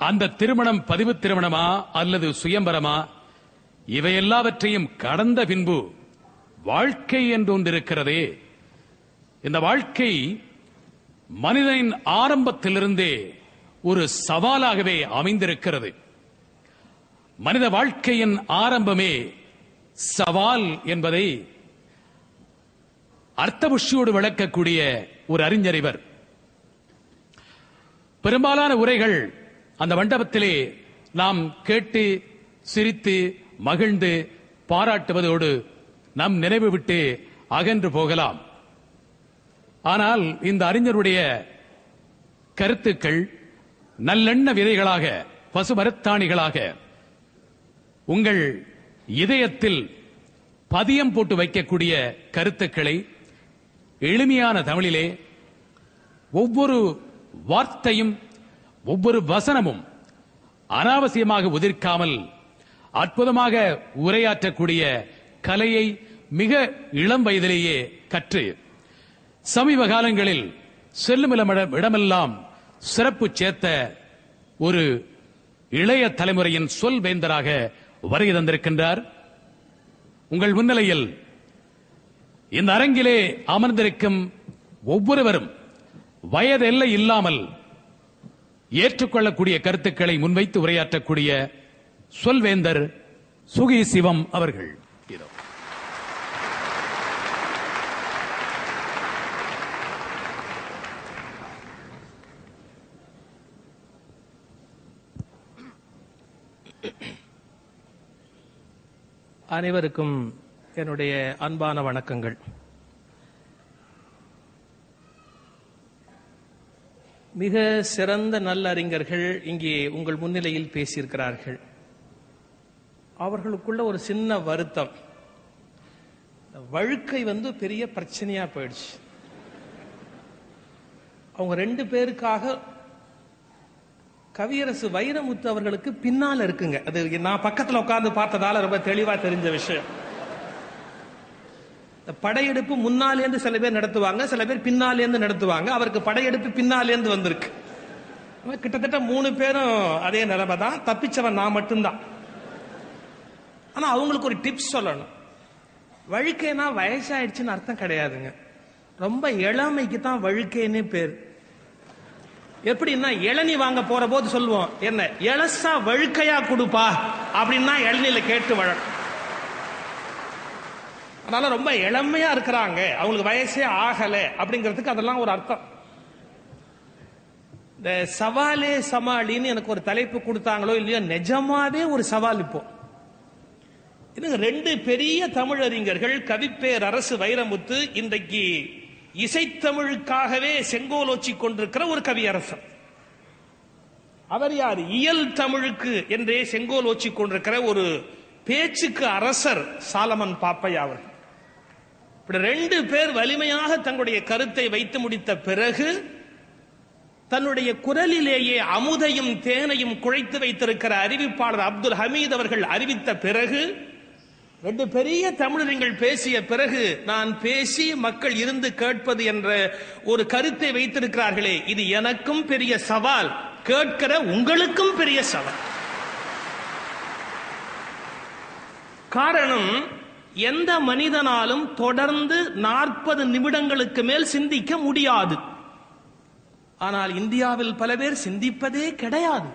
அந்த திருமணம் பதிவு திருமணமா அல்லது சுயம்பரமா, இவை எல்லாவற்றையும் கடந்த பின்பு வாழ்க்கை என்று ஒன்றிருக்கிறதே. இந்த வாழ்க்கை மனிதனின் ஆரம்பத்திலிருந்தே ஒரு சவாலாகவே அமைந்திருக்கிறது. மனித வாழ்க்கையின் ஆரம்பமே சவால் என்பதை அர்த்தபுஷ்டியோடு விளக்கக்கூடிய ஒரு அறிஞர் இவர். பெரும்பாலான உரைகள் அந்த மண்டபத்திலே நாம் கேட்டு சிரித்து மகிழ்ந்து பாராட்டுவதோடு நம் நினைவு விட்டு அகன்று போகலாம். ஆனால் இந்த அறிஞருடைய கருத்துக்கள் நல்லெண்ண விதைகளாக, பசுமரத்தாணிகளாக உங்கள் இதயத்தில் பதியம் போட்டு வைக்கக்கூடிய கருத்துக்களை எளிமையான தமிழிலே ஒவ்வொரு வார்த்தையும் ஒவ்வொரு வசனமும் அனாவசியமாக உதிர்க்காமல் அற்புதமாக உரையாற்றக்கூடிய கலையை மிக இளம் வயதிலேயே கற்று சமீப காலங்களில் செல்லும் இடமெல்லாம் சிறப்பு சேர்த்த ஒரு இளைய தலைமுறையின் சொல் வேந்தராக வருகை தந்திருக்கின்றார். உங்கள் முன்னிலையில் இந்த அரங்கிலே அமர்ந்திருக்கும் ஒவ்வொருவரும் வயது எல்லை இல்லாமல் ஏற்றுக்கொள்ளக்கூடிய கருத்துக்களை முன்வைத்து உரையாற்றக்கூடிய சொல்வேந்தர் சுகி சிவம் அவர்கள். அனைவருக்கும் என்னுடைய அன்பான வணக்கங்கள். மிக சிறந்த நல்லறிஞர்கள் இங்கே உங்கள் முன்னிலையில் பேசியிருக்கிறார்கள். அவர்களுக்குள்ள ஒரு சின்ன வருத்தம், வழுக்கை பெரிய பிரச்சனையா போயிடுச்சு. அவங்க 2 பேருக்காக கவியரசு வைரமுத்து அவர்களுக்கு பின்னால இருக்குங்க. அது நான் பக்கத்துல உட்கார்ந்து பார்த்ததால ரொம்ப தெளிவா தெரிஞ்ச விஷயம். படையெடுப்பு முன்னாலேந்து சில பேர் நடத்துவாங்க, சில பேர் பின்னாலேந்து நடத்துவாங்க. அவருக்கு படையெடுப்பு பின்னாலேந்து வந்திருக்கு. கிட்டத்தட்ட 3 பேரும் அதே நிலைமை தான். தப்பிச்சவன் நான் மட்டும்தான். ஆனா அவங்களுக்கு ஒரு டிப்ஸ் சொல்லணும். வழுக்கைனா வயசாயிடுச்சுன்னு அர்த்தம் கிடையாதுங்க. ரொம்ப இளமைக்கு தான் வழுக்கைன்னே பேர். எப்படின்னா இளநீ வாங்க போற போது சொல்லுவோம், என்ன இளசா வழுக்கையா கொடுப்பா அப்படின்னா இளநீல கேட்டு வழக்கம். அதனால ரொம்ப இளமையா இருக்கிறாங்க, அவங்களுக்கு வயசே ஆகல அப்படிங்கிறதுக்கு அதெல்லாம் ஒரு அர்த்தம். இந்த சவாலே சமாளின்னு எனக்கு ஒரு தலைப்பு கொடுத்தாங்களோ இல்லையோ, நிஜமாவே ஒரு சவால். இப்போ இதுங்க 2 பெரிய தமிழறிஞர்கள், கவிப்பேரரசு வைரமுத்து இன்றைக்கு இசைத்தமிழுக்காகவே செங்கோலோச்சி கொண்டிருக்கிற ஒரு கவியரசர். அவர் யார்? இயல் தமிழுக்கு என்றே செங்கோலோச்சி கொண்டிருக்கிற ஒரு பேச்சுக்கு அரசர் சாலமன் பாப்பையா அவர்கள். இப்படி 2 பேர் வலிமையாக தங்களுடைய கருத்தை வைத்து முடித்த பிறகு தன்னுடைய குரலிலேயே அமுதையும் தேனையும் குழைத்து வைத்திருக்கிற அறிவிப்பாளர் அப்துல் ஹமீத் அவர்கள் அறிவித்த பிறகு, 2 பெரிய தமிழறிஞர்கள் பேசிய பிறகு நான் பேசி மக்கள் இருந்து கேட்பது என்ற ஒரு கருத்தை வைத்திருக்கிறார்களே, இது எனக்கும் பெரிய சவால், கேட்கிற உங்களுக்கும் பெரிய சவால். காரணம், எந்த மனிதனாலும் தொடர்ந்து 40 நிமிடங்களுக்கு மேல் சிந்திக்க முடியாது. ஆனால் இந்தியாவில் பல பேர் சிந்திப்பதே கிடையாது.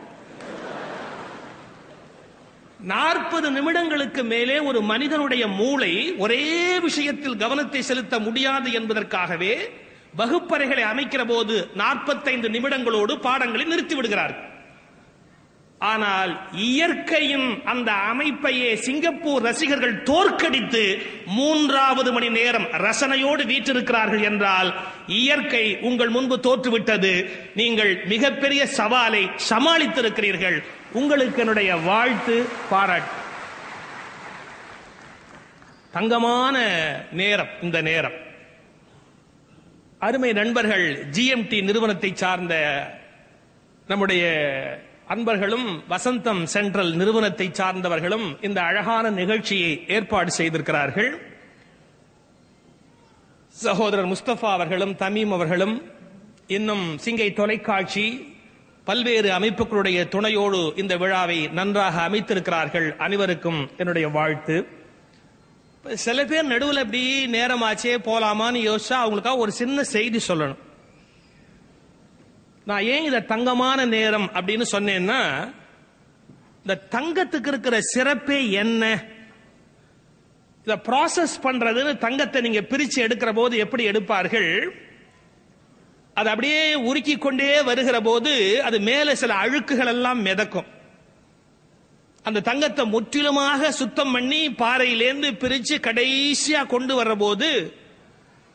40 நிமிடங்களுக்கு மேலே ஒரு மனிதனுடைய மூளை ஒரே விஷயத்தில் கவனத்தை செலுத்த முடியாது என்பதற்காகவே வகுப்பறைகளை அமைக்கிற போது 45 நிமிடங்களோடு பாடங்களை நிறுத்தி விடுகிறார்கள். ஆனால் இயற்கையின் அந்த அமைப்பையே சிங்கப்பூர் ரசிகர்கள் தோற்கடித்து 3வது மணி நேரம் ரசனையோடு வீற்றிருக்கிறார்கள் என்றால் இயற்கை உங்கள் முன்பு தோற்றுவிட்டது. நீங்கள் மிகப்பெரிய சவாலை சமாளித்திருக்கிறீர்கள். உங்களுக்கு என்னுடைய வாழ்த்து, பாராட்டு. தங்கமான நேரம் இந்த நேரம். அருமை நண்பர்கள், ஜிஎம்டி நிறுவனத்தை சார்ந்த நம்முடைய அன்பர்களும் வசந்தம் சென்ட்ரல் நிறுவனத்தை சார்ந்தவர்களும் இந்த அழகான நிகழ்ச்சியை ஏற்பாடு செய்திருக்கிறார்கள். சகோதரர் முஸ்தபா அவர்களும் தமீம் அவர்களும், இன்னும் சிங்கை தொலைக்காட்சி, பல்வேறு அமைப்புகளுடைய துணையோடு இந்த விழாவை நன்றாக அமைத்திருக்கிறார்கள். அனைவருக்கும் என்னுடைய வாழ்த்து. சில பேர் நடுவில் இப்படி நேரமாச்சே போலாமான்னு யோசிச்சா அவங்களுக்காக ஒரு சின்ன செய்தி சொல்லணும். நான் ஏன் இத தங்கமான நேரம் அப்படின்னு சொன்னேன்னா, இந்த தங்கத்துக்கு இருக்கிற சிறப்பே என்ன, இத ப்ராசஸ் பண்றதுன்னு தங்கத்தை நீங்க பிரிச்சு எடுக்கிற போது எப்படி எடுப்பார்கள், அது அப்படியே உருக்கி கொண்டே வருகிற போது அது மேல சில அழுக்குகள் எல்லாம் மிதக்கும். அந்த தங்கத்தை முற்றிலுமாக சுத்தம் பண்ணி பாறையிலேந்து பிரிச்சு கடைசியா கொண்டு வர்ற போது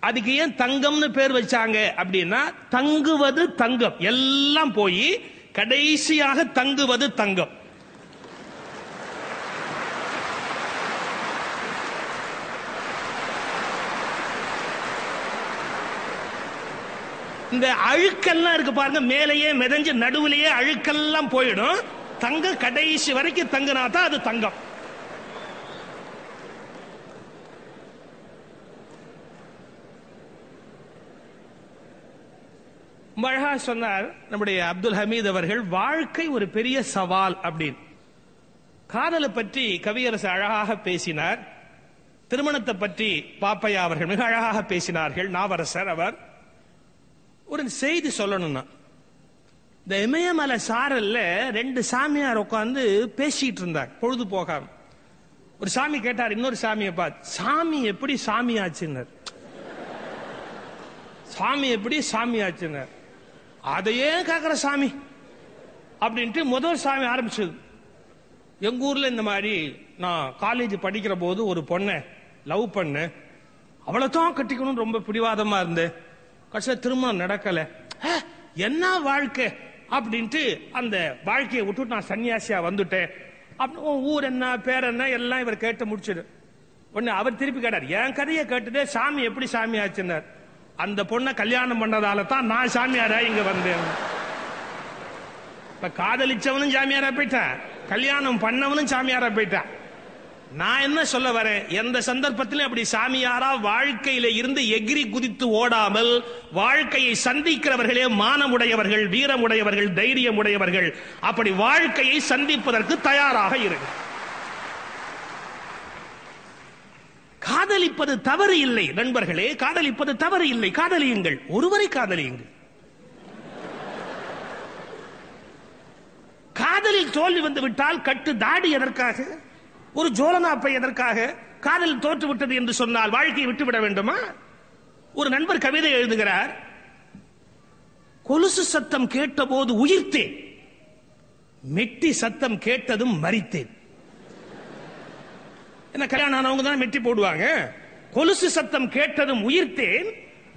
அதுக்கு ஏன் தங்கம்னு பேர் வச்சாங்க அப்படின்னா, தங்குவது தங்கம் எல்லாம் போய் கடைசியாக தங்குவது தங்கம். இந்த அழுக்கெல்லாம் இருக்கு பாருங்க, மேலேயே மிதஞ்சு நடுவுலயே அழுக்கெல்லாம் போயிடும். தங்கம் கடைசி வரைக்கும் தங்கினா தான் அது தங்கம். அழகா சொன்னார் நம்முடைய அப்துல் ஹமீத் அவர்கள், வாழ்க்கை ஒரு பெரிய சவால் அப்படின்னு. காதலை பற்றி கவியரசு அழகாக பேசினார். திருமணத்தை பற்றி பாப்பையா அவர்கள் மிக அழகாக பேசினார்கள். நாவரசர் அவர் ஒரு செய்தி சொல்லணும்னா, இந்த இமயமலை சாரல்ல ரெண்டு சாமியார் உட்கார்ந்து பேசிட்டு இருந்தார் பொழுது போகாம. ஒரு சாமி கேட்டார் இன்னொரு சாமியை பார்த்து, சாமி எப்படி சாமி ஆச்சுன்னார். சாமி எப்படி சாமி ஆச்சுன்னார். அதையே கேட்கிற சாமி அப்படின்ட்டு முதல் சாமி ஆரம்பிச்சது. எங்க ஊர்ல இந்த மாதிரி நான் காலேஜ் படிக்கிற போது ஒரு பொண்ணை லவ் பண்ண, அவளைத்தான் கட்டிக்கணும் ரொம்ப பிடிவாதமா இருந்தேன். கடைசியா திருமணம் நடக்கல. என்ன வாழ்க்கை அப்படின்ட்டு அந்த வாழ்க்கையை விட்டு நான் சன்னியாசியா வந்துட்டேன். ஊர் என்ன பேர் என்ன எல்லாம் இவர் கேட்டு முடிச்சிடு. உடனே அவர் திருப்பி கேட்டார், என் கதையை கேட்டுட்டு சாமி எப்படி சாமி ஆச்சுன்னார். அந்த பொண்ணை கல்யாணம் பண்ணதால தான் நான் சாமியாரா இங்க வந்தேன். இப்ப காதலிச்சவனும் சாமியாரா போயிட்டான், கல்யாணம் பண்ணவனும் சாமியாரா போயிட்டான். நான் என்ன சொல்ல வரேன், எந்த சந்தர்ப்பத்திலும் அப்படி சாமியாரா வாழ்க்கையில இருந்து எகிரி குதித்து ஓடாமல் வாழ்க்கையை சந்திக்கிறவர்களே மானமுடையவர்கள், வீரமுடையவர்கள், தைரியமுடையவர்கள். அப்படி வாழ்க்கையை சந்திப்பதற்கு தயாராக இருக்கு. காதலிப்பது தவறு இல்லை நண்பர்களே, காதலிப்பது தவறு இல்லை. காதலியுங்கள், ஒருவரை காதலியுங்கள். காதலில் தோல்வி வந்து விட்டால் கட்டு தாடி எதற்காக, ஒரு ஜோலனாப்பை எதற்காக, காதல் தோற்று விட்டது என்று சொன்னால் வாழ்க்கையை விட்டுவிட வேண்டுமா? ஒரு நண்பர் கவிதை எழுதுகிறார், கொலுசு சத்தம் கேட்ட போது உயிர்த்தேன், மெட்டி சத்தம் கேட்டதும் மரித்தேன். என்ன கல்யாணம் ஆனவங்க தான் மெட்டி போடுவாங்க. கொலுசு சத்தம் கேட்டதும் உயிர்த்தேன்,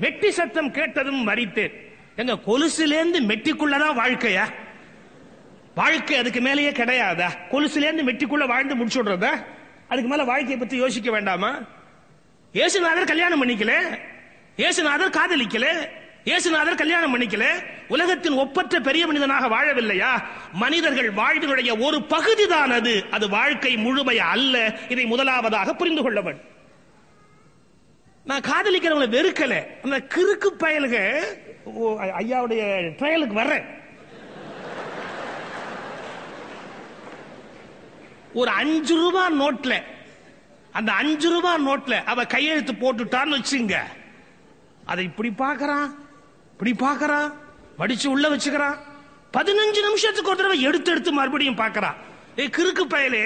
மெட்டி சத்தம் கேட்டதும் மரித்தேன். எங்க கொலுசுலேருந்து மெட்டிக்குள்ளதான் வாழ்க்கையா? வாழ்க்கை அதுக்கு மேலேயே கிடையாதா? கொலுசுலேருந்து மெட்டிக்குள்ள வாழ்ந்து முடிச்சுடுறதா? அதுக்கு மேல வாழ்க்கையை பத்தி யோசிக்க வேண்டாமா? இயேசுநாதர் கல்யாணம் பண்ணிக்கல, இயேசுநாதர் காதலிக்கல, இயேசுநாதர் கல்யாணம் பண்ணிக்கல. உலகத்தின் ஒப்பற்ற பெரிய மனிதனாக வாழவில்லையா? மனிதர்கள் வாழ்வினுடைய ஒரு பகுதி தான் அது, அது வாழ்க்கை முழுமையா அல்ல. இதை முதலாவதாக புரிந்து கொள்ள வேண்டும். நான் காதலிக்கிறவங்களை வெறுக்கல, அந்த கிறுக்கு பயலுக ஐயாவுடைய ட்ரையலுக்கு வர்றேன். ஒரு 5 ரூபாய் நோட்ல, அந்த 5 ரூபாய் நோட்ல அவ கையெழுத்து போட்டுட்டான்னு வச்சுங்க, அதை இப்படி பாக்குறான், இப்படி பாக்குறான், மடிச்சு உள்ள வச்சுக்கிறான். 15 நிமிஷத்துக்கு ஒரு தடவை எடுத்து எடுத்து மறுபடியும் பாக்குறான். கிறுக்கு பயலே,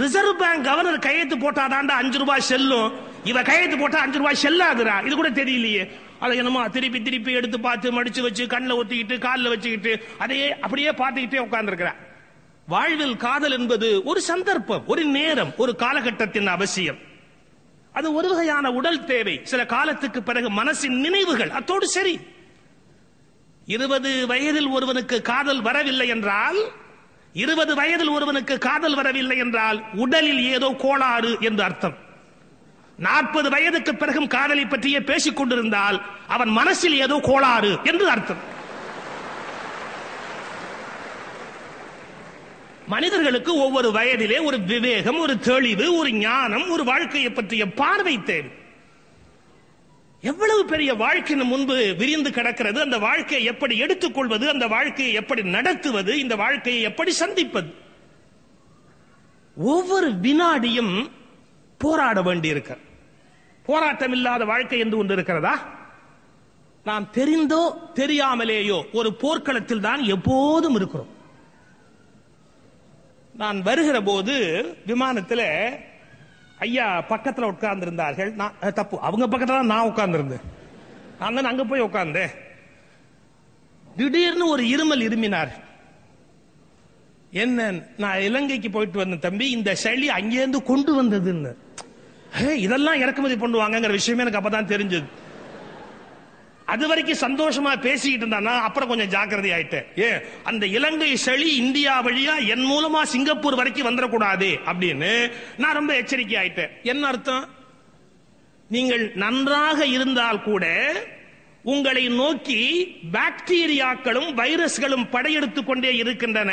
ரிசர்வ் பேங்க் கவர்னர் கையெழுத்து போட்டாதாண்டா 5 ரூபாய் செல்லும், இவ கையெழுத்து போட்டா 5 ரூபாய் செல்லாதுரா. இது கூட தெரியலையே. அதை என்னமோ திருப்பி திருப்பி எடுத்து பார்த்து மடிச்சு வச்சு கண்ணில் ஒத்திக்கிட்டு காலில் வச்சுக்கிட்டு அதையே அப்படியே பார்த்துக்கிட்டே உட்கார்ந்து இருக்கிறான். வாழ்வில் காதல் என்பது ஒரு சந்தர்ப்பம், ஒரு நேரம், ஒரு காலகட்டத்தின் அவசியம். அது ஒரு வகையான உடல் தேவை. சில காலத்துக்கு பிறகு மனசின் நினைவுகள் அத்தோடு சரி. 20 வயதில் ஒருவனுக்கு காதல் வரவில்லை என்றால், 20 வயதில் ஒருவனுக்கு காதல் வரவில்லை என்றால் உடலில் ஏதோ கோளாறு என்று அர்த்தம். 40 வயதுக்கு பிறகும் காதலை பற்றியே பேசிக் கொண்டிருந்தால் அவன் மனசில் ஏதோ கோளாறு என்று அர்த்தம். மனிதர்களுக்கு ஒவ்வொரு வயதிலே ஒரு விவேகம், ஒரு தெளிவு, ஒரு ஞானம், ஒரு வாழ்க்கையை பற்றிய பார்வை தேவை. எவ்வளவு பெரிய வாழ்க்கை முன்பு விரிந்து கிடக்கிறது. அந்த வாழ்க்கையை எப்படி எடுத்துக்கொள்வது, அந்த வாழ்க்கையை எப்படி நடத்துவது, இந்த வாழ்க்கையை எப்படி சந்திப்பது, ஒவ்வொரு வினாடியும் போராட வேண்டியிருக்க. போராட்டம் இல்லாத வாழ்க்கை என்று ஒன்று இருக்கிறதா? நாம் தெரிந்தோ தெரியாமலேயோ ஒரு போர்க்களத்தில் தான் எப்போதும் இருக்கிறோம். நான் வருகிற போது விமானத்தில் ஐயா பக்கத்தில் உட்கார்ந்து இருந்தார்கள். தப்பு, அவங்க பக்கத்துல நான் உட்கார்ந்து இருந்தேன். நான் தான் அங்க போய் உட்கார்ந்தேன். திடீர்னு ஒரு இருமல் இருமினார். என்ன, நான் இலங்கைக்கு போயிட்டு வந்த தம்பி, இந்த சளி அங்கேருந்து கொண்டு வந்ததுன்னு. இதெல்லாம் இறக்குமதி பண்ணுவாங்கிற விஷயமே எனக்கு அப்பதான் தெரிஞ்சது. அது வரைக்கும் சந்தோஷமா பேசிக்கிட்டு இருந்தானா, அப்புறம் கொஞ்சம் ஜாக்கிரதை ஆயிட்டேன். அந்த இலங்கை சளி இந்தியா வழியா என் மூலமா சிங்கப்பூர் வரைக்கும் வந்துடக்கூடாது அப்படின்னு நான் ரொம்ப எச்சரிக்கை ஆயிட்டேன். என்ன அர்த்தம்? நீங்கள் நன்றாக இருந்தால் கூட உங்களை நோக்கி பாக்டீரியாக்களும் வைரஸ்களும் படையெடுத்துக் கொண்டே இருக்கின்றன.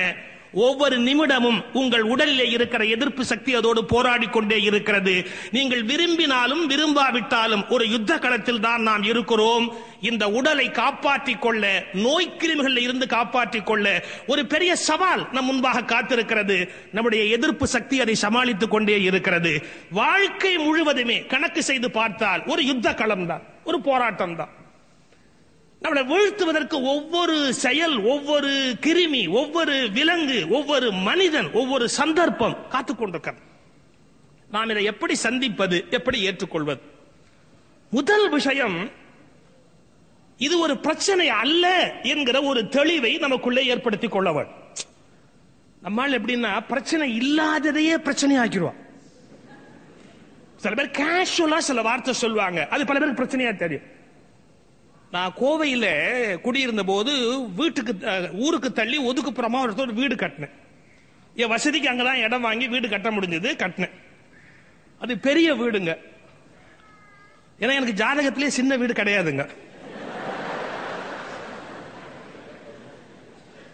ஒவ்வொரு நிமிடமும் உங்கள் உடலிலே இருக்கிற எதிர்ப்பு சக்தி அதோடு போராடி கொண்டே இருக்கிறது. நீங்கள் விரும்பினாலும் விரும்பாவிட்டாலும் ஒரு யுத்த களத்தில் தான் நாம் இருக்கிறோம். இந்த உடலை காப்பாற்றிக் கொள்ள, நோய்க்கிருமிகளில் இருந்து காப்பாற்றிக் கொள்ள ஒரு பெரிய சவால் நம் முன்பாக காத்திருக்கிறது. நம்முடைய எதிர்ப்பு சக்தி அதை சமாளித்துக் கொண்டே இருக்கிறது. வாழ்க்கை முழுவதுமே கணக்கு செய்து பார்த்தால் ஒரு யுத்த களம் தான், ஒரு போராட்டம் தான். நம்மளை வீழ்த்துவதற்கு ஒவ்வொரு செயல், ஒவ்வொரு கிருமி, ஒவ்வொரு விலங்கு, ஒவ்வொரு மனிதன், ஒவ்வொரு சந்தர்ப்பம் காத்துக் கொண்டிருக்கிறது. நாம் இதை எப்படி சந்திப்பது, எப்படி ஏற்றுக்கொள்வது? முதல் விஷயம், இது ஒரு பிரச்சனை அல்ல என்கிற ஒரு தெளிவை நமக்குள்ளே ஏற்படுத்திக் கொள்ள வேண்டும். நம்மால் எப்படின்னா பிரச்சனை இல்லாததையே பிரச்சனை ஆக்கிடுவோம். சில பேர் கேஷுவலா சில வார்த்தை சொல்லுவாங்க, அது பல பேருக்கு பிரச்சனையா தெரியும். நான் கோவையில் குடியிருந்த போது வீட்டுக்கு ஊருக்கு தள்ளி ஒதுக்குப்புறமா ஒரு வீடு கட்டினேன். என் வசதிக்கு அங்கதான் இடம் வாங்கி வீடு கட்ட முடிஞ்சது, கட்டினேன். அது பெரிய வீடுங்க. ஏன்னா எனக்கு ஜாதகத்திலே சின்ன வீடு கிடையாதுங்க,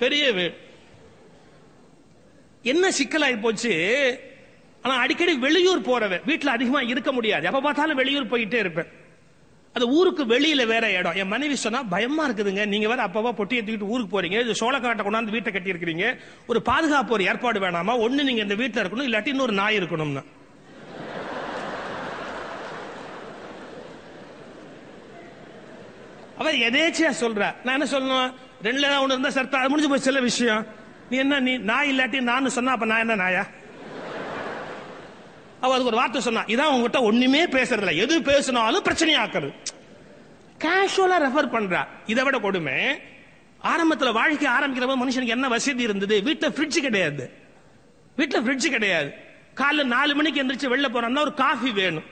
பெரிய வீடு. என்ன சிக்கலாகி போச்சு, ஆனா அடிக்கடி வெளியூர் போறவன், வீட்டுல அதிகமா இருக்க முடியாது, எப்ப பார்த்தாலும் வெளியூர் போயிட்டே இருப்பேன். அது ஊருக்கு வெளியில வேற இடம். என் மனைவி சொன்னா, பயமா இருக்குதுங்க, நீங்க வேற அப்பவா பொட்டி எடுத்துக்கிட்டு ஊருக்கு போறீங்க, சோளக்காட்டை கொண்டாந்து வீட்டை கட்டி இருக்கிறீங்க, ஒரு பாதுகாப்பு ஒரு ஏற்பாடு வேணாமா? ஒண்ணு நீங்க இந்த வீட்டுல இருக்கணும், இல்லாட்டி இன்னொரு நாய் இருக்கணும்னா. அவ எதேச்சியா சொல்ற. நான் என்ன சொல்லணும், ரெண்டுல ஒண்ணு இருந்தா சர்த்தா, அது முடிஞ்சு போய் சில விஷயம். நீ என்ன, நீ நாய் இல்லாட்டி நான் சொன்னா அப்ப நான் என்ன நாயா? அவ அதுக்கு ஒரு வார்த்தை சொன்னா, இதான் உங்ககிட்ட ஒண்ணுமே பேசுறதில்ல, எது பேசினாலும் பிரச்சனையாக்குறது. கேஷுவலா ரெஃபர் பண்றா. இதை விட கொடுமை, ஆரம்பத்துல வாழ்க்கை ஆரம்பிக்கிறப்ப மனுஷனுக்கு என்ன வசதி இருந்தது? வீட்டுல ஃப்ரிட்ஜ் கிடையாது. வீட்டுல ஃப்ரிட்ஜ் கிடையாது. காலைல 4 மணிக்கு எந்திரிச்சு வெளில போறோம்னா ஒரு காஃபி வேணும்.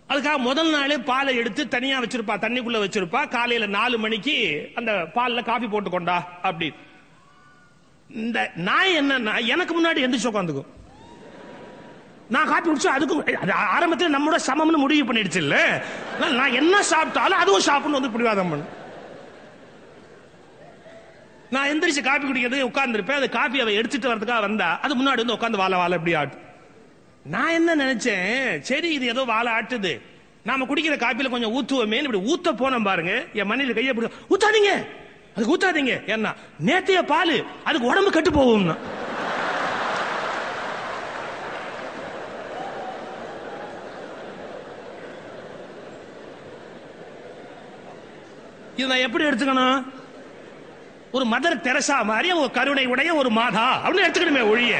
அதுக்காக முதல் நாளே பாலை எடுத்து தனியா வச்சிருப்பா, தண்ணிக்குள்ள வச்சிருப்பா. காலையில 4 மணிக்கு அந்த பால்ல காஃபி போட்டு கொண்டா அப்படி. இந்த நாய் என்னன்னா, எனக்கு முன்னாடி எந்திரிச்சு உட்காந்துக்கும். நான் காப்பி குடிச்சு அதுக்கும் ஆரம்பத்தில் நம்மளோட சமம்னு முடிவு பண்ணிடுச்சு இல்ல. நான் என்ன சாப்பிட்டாலும் அதுவும் சாப்பிடணும் வந்து பிடிவாதம் பண்ணு. நான் எந்திரிச்சு காப்பி குடிக்கிறது உட்கார்ந்து இருப்பேன். அது காப்பி அவ எடுத்துட்டு வரதுக்காக வந்தா அது முன்னாடி வந்து உட்காந்து வாழ வாழ எப்படி ஆட்டு. நான் என்ன நினைச்சேன், சரி இது ஏதோ வாழை ஆட்டுது, நாம குடிக்கிற காப்பியில கொஞ்சம் ஊத்துவோமே, இப்படி ஊத்த போனோம் பாருங்க. என் மனைவி கையை ஊத்தாதீங்க, அதுக்கு ஊத்தாதீங்க, ஏன்னா நேத்தைய பால், அதுக்கு உடம்பு கட்டு போகும்னா. இது நான் எப்படி எடுத்துக்கணும்? ஒரு மதர் தெரசா மாதிரி ஒரு கருணை உடைய ஒரு மாதா அப்படின்னு எடுத்துக்கணுமே ஒழிய.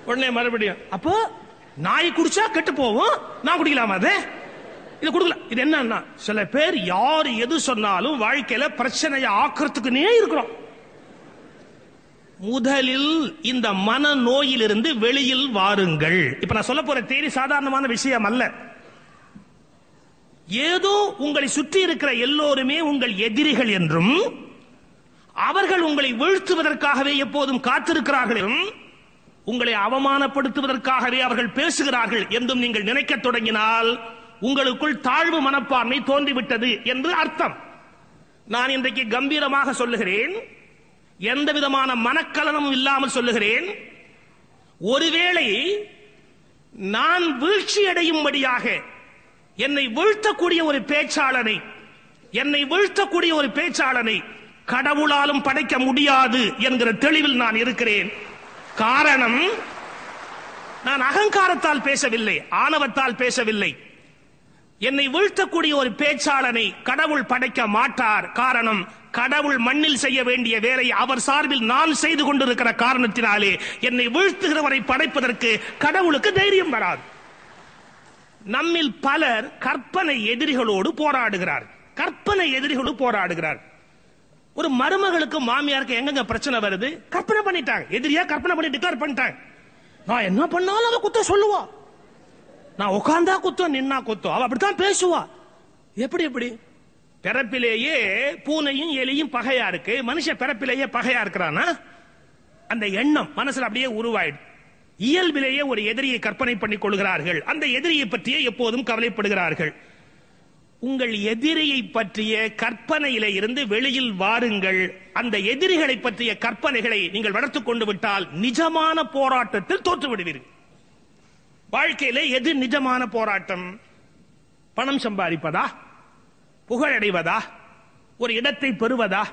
உடனே மறுபடியும் அப்போ நாய் குடிச்சா கெட்டு போவோம், நான் குடிக்கலாமா? அது இது குடுக்கல. இது என்னன்னா, சில பேர் யார் எது சொன்னாலும் வாழ்க்கையில பிரச்சனையை ஆக்கிறதுக்குனே இருக்கிறோம். முதலில் இந்த மன நோயிலிருந்து வெளியில் வாருங்கள். இப்ப நான் சொல்ல போற தேரி சாதாரணமான விஷயம் அல்ல. ஏதோ உங்களை சுற்றி இருக்கிற எல்லோருமே உங்கள் எதிரிகள் என்றும், அவர்கள் உங்களை வீழ்த்துவதற்காகவே எப்போதும் காத்திருக்கிறார்கள் என்றும், உங்களை அவமானப்படுத்துவதற்காகவே அவர்கள் பேசுகிறார்கள் என்றும் நீங்கள் நினைக்க தொடங்கினால் உங்களுக்குள் தாழ்வு மனப்பான்மை தோன்றிவிட்டது என்று அர்த்தம். நான் இன்றைக்கு கம்பீரமாக சொல்லுகிறேன், எந்த விதமான மனக்கலனமும் இல்லாமல் சொல்லுகிறேன். ஒருவேளை நான் வீழ்ச்சி அடையும்படியாக என்னை வீழ்த்தக்கூடிய ஒரு பேச்சாளனை கடவுளாலும் படைக்க முடியாது என்கிற தெளிவில் நான் இருக்கிறேன். காரணம், நான் அகங்காரத்தால் பேசவில்லை, ஆணவத்தால் பேசவில்லை. என்னை வீழ்த்தக்கூடிய ஒரு பேச்சாளனை கடவுள் படைக்க மாட்டார். காரணம், கடவுள் மண்ணில் செய்ய வேண்டிய வேலை அவர் சார்பில் நான் செய்து கொண்டிருக்கிற காரணத்தினாலே என்னை வீழ்த்துகிறவரை படைப்பதற்கு கடவுளுக்கு தைரியம் வராது. நம்மில் பலர் கற்பனை எதிரிகளோடு போராடுகிறார். ஒரு மருமகளுக்கு மாமியாருக்கு எங்க பிரச்சனை வருது? கற்பனை பண்ணிட்டாங்க, எதிரியா கற்பனை பண்ணி டிக்ளேர் பண்ணிட்டாங்க. நான் என்ன பண்ணாலும் அதை குத்த சொல்லுவா, நான் உட்கார்ந்தா குத்தம், நின்னா குத்தம், அவ அப்படித்தான் பேசுவா. எப்படி பிறப்பிலேயே பூனையும் எலியும் பகையா இருக்கு, மனுஷன் பிறப்பிலேயே பகையா இருக்கிறானா? அந்த எண்ணம் மனசுல அப்படியே உருவாயிடு. இயல்பிலேயே ஒரு எதிரியை கற்பனை பண்ணிக் கொள்கிறார்கள். அந்த எதிரியை பற்றியே எப்போதும் கவலைப்படுகிறார்கள். உங்கள் எதிரியை பற்றிய கற்பனையில இருந்து வெளியில் வாருங்கள். அந்த எதிரிகளை பற்றிய கற்பனைகளை நீங்கள் வளர்த்துக் கொண்டு விட்டால் நிஜமான போராட்டத்தில் தோற்று விடுவீர்கள். வாழ்க்கையில எது நிஜமான போராட்டம்? பணம் சம்பாதிப்பதா, புகழடைவதா, ஒரு இடத்தை பெறுவதா?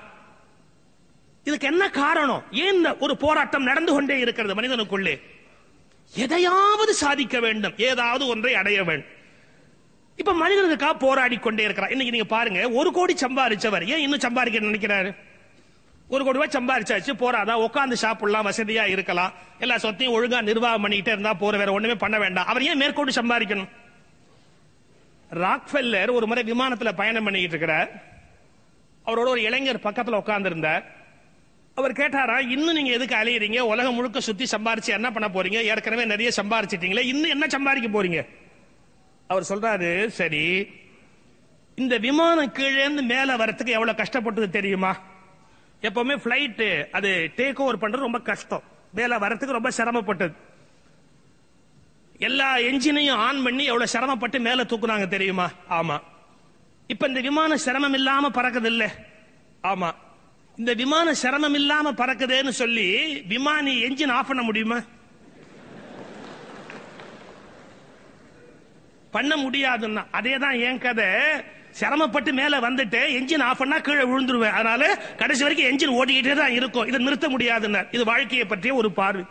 இதுக்கு என்ன காரணம்? ஏன் ஒரு போராட்டம் நடந்து கொண்டே இருக்கிறது மனிதனுக்குள்ளே? எதையாவது சாதிக்க வேண்டும், ஏதாவது ஒன்றை அடைய வேண்டும். இப்ப மனிதனுக்காக போராடி கொண்டே இருக்கிறார். இன்னைக்கு நீங்க பாருங்க, 1 கோடி சம்பாதிச்சவர் ஏன் இன்னும் சம்பாதிக்க நினைக்கிறாரு? 1 கோடி ரூபாய் சம்பாதிச்சாச்சு, போறாதா? உட்கார்ந்து சாப்பிடலாம், வசதியா இருக்கலாம், எல்லா சொத்தையும் ஒழுங்கா நிர்வாகம் பண்ணிக்கிட்டே இருந்தா போற, வேற ஒண்ணுமே பண்ண வேண்டாம். அவர் ஏன் மேற்கொண்டு சம்பாதிக்கணும்? ராக்ஃபெல்லர் ஒரு முறை விமானத்துல பயணம் பண்ணிக்கிட்டு இருக்கிறார். அவரோட ஒரு இளைஞர் பக்கத்துல உட்கார்ந்து இருந்தார். அவர் கேட்டாரா, இன்னும் நீங்க எதுக்கு அலையறீங்க? உலகம் முழுக்க சுத்தி சம்பாரிச்சு என்ன பண்ண போறீங்க? ஏற்கனவே நிறைய சம்பாரிச்சிட்டீங்களே, இன்னும் என்ன சம்பாதிக்க போறீங்க? அவர் சொல்றாரு, சரி, இந்த விமானம் கீழே இருந்து மேல வரத்துக்கு எவ்வளவு கஷ்டப்பட்டது தெரியுமா? எப்பவுமே பிளைட் அது டேக் ஓவர் பண்றது ரொம்ப கஷ்டம், மேல வரத்துக்கு ரொம்ப சிரமப்பட்டது. எல்லா என்ஜினையும் ஆன் பண்ணி எவ்வளவு சிரமப்பட்டு மேல தூக்குனாங்க தெரியுமா? ஆமா. இப்ப இந்த விமானம் சிரமம் இல்லாம பறக்குது இல்ல? ஆமா. இந்த விமானம் சிரமம் இல்லாம பறக்குதுன்னு சொல்லி விமானி என்ஜின் ஆஃப் பண்ண முடியுமா? பண்ண முடியாதுன்னா அதேதான் என் கதை. சிரமப்பட்டு மேல வந்துட்டு என்ஜின் ஆஃப் பண்ணா கீழே விழுந்துருவேன், அதனால கடைசி வரைக்கும் என்ஜின் ஓடிக்கிட்டே தான் இருக்கும், இதை நிறுத்த முடியாதுன்னா. இது வாழ்க்கையை பற்றிய ஒரு பார்வை.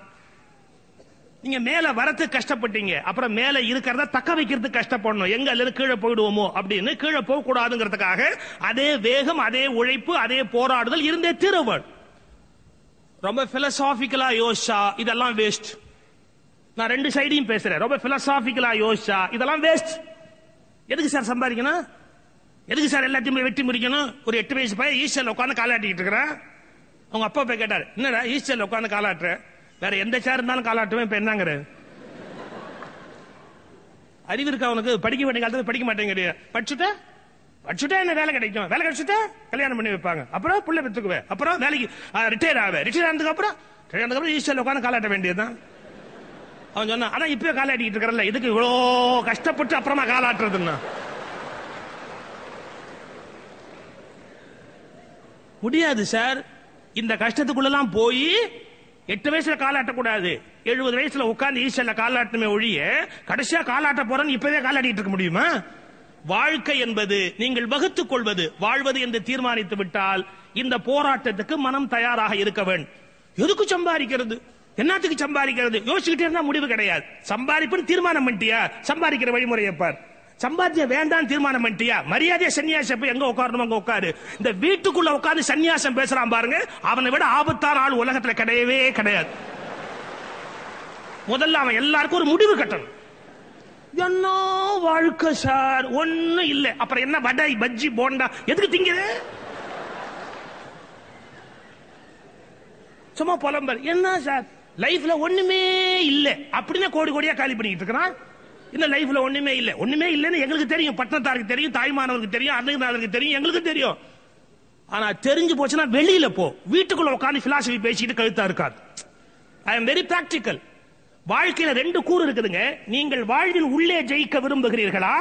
நீங்க மேல வரத்துக்கு கஷ்டப்பட்டீங்க, அப்புறம் மேல இருக்கிறத தக்க வைக்கிறதுக்கு கஷ்டப்படணும். எங்க அல்லது கீழே போயிடுவோமோ அப்படின்னு கீழே போக கூடாதுங்கிறதுக்காக அதே வேகம், அதே உழைப்பு, அதே போராடுதல் இருந்தே தீரவன். ரொம்ப பிலசாபிக்கலா யோசிச்சா இதெல்லாம் வேஸ்ட். நான் 2 சைடையும் பேசுறேன். ரொம்ப பிலசாபிக்கலா யோசிச்சா இதெல்லாம் வேஸ்ட். எதுக்கு சார் சம்பாதிக்கணும்? எதுக்கு சார் எல்லாத்தையும் வெட்டி முடிக்கணும்? ஒரு 8 வயசு பையன் ஈஸ்டர்ல உட்காந்து காலாட்டிட்டு இருக்கிறேன். அவங்க அப்பா போய் கேட்டாரு, என்னடா ஈஸ்டர்ல உட்காந்து காலாட்டுற? வேற எந்த சேர் இருந்தாலும் காலாட்டுவேன், இப்ப என்னங்கிற அறிவு இருக்கா அவனுக்கு? படிக்க வேண்டிய காலத்துல படிக்க மாட்டேங்கிறிய, படிச்சுட்டா என்ன வேலை கிடைக்கும்? வேலை கிடைச்சுட்டா கல்யாணம் பண்ணி வைப்பாங்க, அப்புறம் புள்ள பெற்றுக்குவேன், அப்புறம் வேலைக்கு ரிட்டையர் ஆவேன், ரிட்டையர் ஆனதுக்கு அப்புறம் ஈஸ்டர்ல உட்காந்து காலாட்ட வேண்டியதுதான். அவன் சொன்னா, ஆனா இப்ப காலாட்டிட்டு இருக்கிறல்ல, இதுக்கு இவ்வளோ கஷ்டப்பட்டு அப்புறமா காலாட்டுறதுன்னா முடியாது சார். இந்த கஷ்டத்துக்குள்ளெல்லாம் போய் 8 வயசுல காலாட்டக்கூடாது, 70 வயசுல உட்கார்ந்து ஈஸ்டர்ல காலாட்டமே ஒழிய கடைசியா காலாட்ட போறேன்னு இப்பவே காலாட்டிட்டு இருக்க முடியுமா? வாழ்க்கை என்பது நீங்கள் வகுத்துக் கொள்வது, வாழ்வது என்று தீர்மானித்து விட்டால் இந்த போராட்டத்துக்கு மனம் தயாராக இருக்க வேண்டும். எதுக்கு சம்பாதிக்கிறது, என்னத்துக்கு சம்பாதிக்கிறது யோசிச்சுக்கிட்டே இருந்தா முடிவு கிடையாது. சம்பாதிப்புன்னு தீர்மானம் பண்ணிட்டியா, சம்பாதிக்கிற வழிமுறையை பார். சம்பாத்திய வேண்டாம் தீர்மானம் பண்ணிட்டியா, மரியாதையா சன்னியாசம் போய் எங்க உட்காரணும் அங்க உட்காரு. இந்த வீட்டுக்குள்ள உட்கார்ந்து சன்னியாசம் பேசுறான் பாருங்க, அவனை விட ஆபத்தான ஆள் உலகத்துல கிடையவே கிடையாது. முதல்ல அவன் எல்லாருக்கும் ஒரு முடிவு கட்டணும். என்ன வாழ்க்கை சார், ஒண்ணு இல்ல, அப்புறம் என்ன வடை பஜ்ஜி போண்டா எதுக்கு திங்கிற? சும்மா புலம்பல். என்ன சார் லைஃப்ல ஒண்ணுமே இல்ல அப்படின்னு கோடி கோடியா காலி பண்ணிட்டு இருக்கிறான். இந்த லைஃப்ல ஒண்ணுமே இல்ல, ஒண்ணுமே இல்லன்னு எங்களுக்கு தெரியும், பட்டணத்தாருக்கு தெரியும், தாய்மானவருக்கு தெரியும், அன்னைக்கு தெரியும், எங்களுக்கு தெரியும். ஆனா தெரிஞ்சு போச்சுன்னா வெளியில போ, வீட்டுக்குள்ள உட்கார்ந்து பிலாசபி பேசிட்டு கழுத்தா இருக்காது. I am very practical. வாழ்க்கையில 2 கூறு இருக்குதுங்க. நீங்கள் வாழ்வின் உள்ளே ஜெயிக்க விரும்புகிறீர்களா,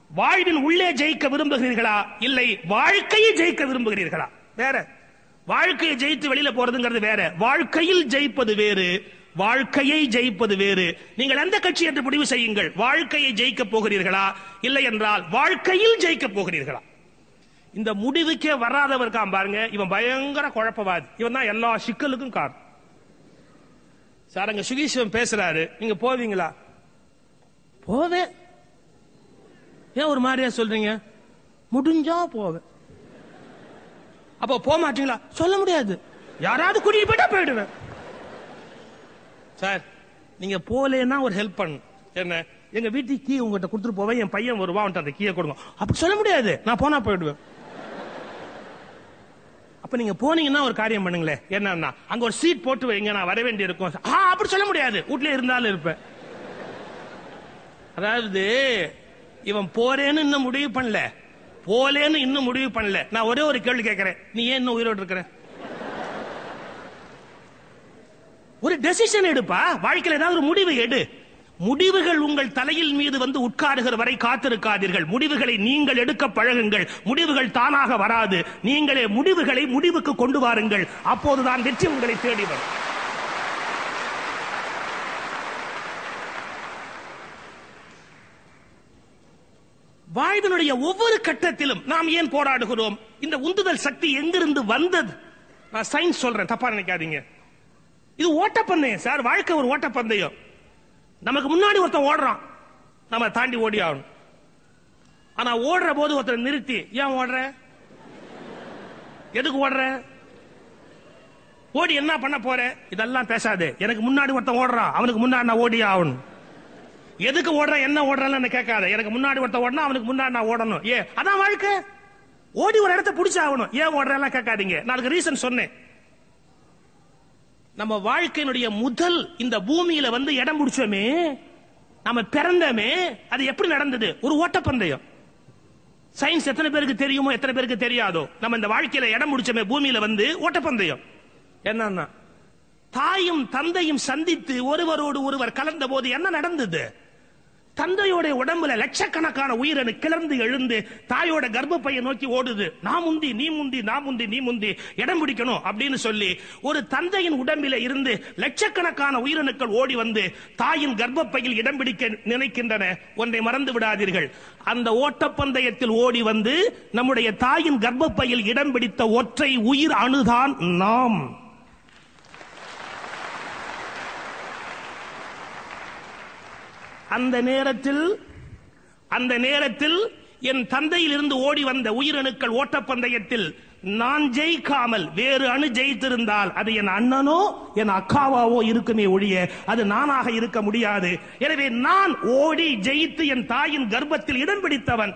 வாழ்வின் உள்ளே ஜெயிக்க விரும்புகிறீர்களா, இல்லை வாழ்க்கையை ஜெயிக்க விரும்புகிறீர்களா? வேற. வாழ்க்கையை ஜெயித்து வெளியில போறதுங்கிறது வேற, வாழ்க்கையில் ஜெயிப்பது வேறு, வாழ்க்கையை ஜெயிப்பது வேறு. நீங்கள் எந்த கட்சி என்று முடிவு செய்யுங்கள். வாழ்க்கையை ஜெயிக்க போகிறீர்களா, இல்லை என்றால் வாழ்க்கையில் ஜெயிக்க போகிறீர்களா? இந்த முடிவுக்கே வராதவர் இருக்கான் பாருங்க, இவன் பயங்கர குழப்பவாதி. இவன் தான் எல்லா சிக்கலுக்கும் காரணம். சார், அங்க சுகீஸ்வரன் பேசுறாரு, நீங்க போவீங்களா? போவேன். ஏன் ஒரு மாதிரியா சொல்றீங்க? முடிஞ்சா போவேன். அப்போ போக மாட்டீங்களா? சொல்ல முடியாது. யாராவது கூட்டிட்டு போயிட்டா போயிடுவேன். சார், நீங்க போலேன்னா ஒரு ஹெல்ப் பண்ணு. என்ன, எங்க வீட்டுக்கு கீ உங்ககிட்ட கொடுத்துட்டு போவேன், என் பையன் வருவான், அந்த கீயை கொடுங்க. அப்படி சொல்ல முடியாது. நான் போனா போயிடுவேன். அப்ப நீங்க போனீங்கன்னா ஒரு காரியம் பண்ணுங்களேன். என்னன்னா, அங்க ஒரு சீட் போட்டு வைங்க, நான் வர வேண்டி இருக்கும். அப்படி சொல்ல முடியாது. வீட்லயே இருந்தாலும் இருப்பேன். அதாவது இவன் போறேன்னு இன்னும் முடிவு பண்ணல, போலேன்னு இன்னும் முடிவு பண்ணல. நான் ஒரே ஒரு கேள்வி கேட்கிறேன், நீ ஏன் இன்னும் உயிரோடு இருக்கிற? ஒரு டெசிஷன் எடுப்பா. வாழ்க்கையில் ஏதாவது ஒரு முடிவு எடு. முடிவுகள் உங்கள் தலையில் மீது வந்து உட்காருகிற வரை காத்திருக்காதீர்கள். முடிவுகளை நீங்கள் எடுக்க பழகுங்கள். முடிவுகள் தானாக வராது. நீங்களே முடிவுகளை முடிவுக்கு கொண்டு வாருங்கள். அப்போதுதான் வெற்றி உங்களை தேடி வரும். வாழ்வினுடைய ஒவ்வொரு கட்டத்திலும் நாம் ஏன் போராடுகிறோம்? இந்த உந்துதல் சக்தி எங்கிருந்து வந்தது? நான் சயின்ஸ் சொல்றேன், தப்பா நினைக்காதீங்க. இது ஓட்டப்பந்தயம் சார். வாழ்க்கை ஒரு ஓட்டப்பந்தயம். நமக்கு முன்னாடி ஒருத்தன் ஓடுறான், நம்ம தாண்டி ஓடி ஆகணும். ஆனா ஓடுற போது ஒருத்தர் நிறுத்தி, ஏன் ஓடுற, எதுக்கு ஓடுற, ஓடி என்ன பண்ண போற, இதெல்லாம் பேசாது. எனக்கு முன்னாடி ஒருத்தன் ஓடுறான், அவனுக்கு முன்னாடி நான் ஓடி ஆகணும். எதுக்கு ஓடுற, என்ன ஓடுறன்னு கேட்காத. எனக்கு முன்னாடி ஒருத்தன் ஓடணும், அவனுக்கு முன்னாடி நான் ஓடணும். அதான் வாழ்க்கை. ஓடி ஒரு இடத்தை பிடிச்சு ஆகணும். ஏன் ஓடுற கேட்காதீங்க. நான் அதுக்கு ரீசன் சொன்னேன். நம்ம வாழ்க்கையினுடைய முதல் இந்த பூமியில வந்து இடம் பிடிச்சோமே, நம்ம பிறந்தமே, அது எப்படி நடந்தது? ஒரு ஓட்டப்பந்தயம். சயின்ஸ் எத்தனை பேருக்கு தெரியுமோ எத்தனை பேருக்கு தெரியாதோ, நம்ம இந்த வாழ்க்கையில இடம் பிடிச்சோமே பூமியில வந்து ஓட்டப்பந்தயம். என்னன்னா, தாயும் தந்தையும் சந்தித்து ஒருவரோடு ஒருவர் கலந்த போது என்ன நடந்தது? தந்தையோட உடம்புல லட்சக்கணக்கான உயிரணு கிளர்ந்து எழுந்து தாயோட கர்ப்பப்பையை நோக்கி ஓடுது. நான் முந்தி நீ முந்தி, நான் முந்தி நீ முந்தி, இடம் பிடிக்கணும் அப்படின்னு சொல்லி ஒரு தந்தையின் உடம்பில இருந்து லட்சக்கணக்கான உயிரணுக்கள் ஓடி வந்து தாயின் கர்ப்பப்பையில் இடம் பிடிக்க நினைக்கின்றன. ஒன்றை மறந்து விடாதீர்கள், அந்த ஓட்டப்பந்தயத்தில் ஓடி வந்து நம்முடைய தாயின் கர்ப்பப்பையில் இடம் பிடித்த ஒற்றை உயிர் அணுதான் நாம். அந்த நேரத்தில் என் தந்தையில் இருந்து ஓடி வந்த உயிரணுக்கள் ஓட்டப்பந்தயத்தில் நான் ஜெயிக்காமல் வேறு அணு ஜெயித்திருந்தால் அது என் அண்ணனோ என் அக்காவாவோ இருக்குமே ஒழிய அது நானாக இருக்க முடியாது. எனவே நான் ஓடி ஜெயித்து என் தாயின் கர்ப்பத்தில் இடம் பிடித்தவன்.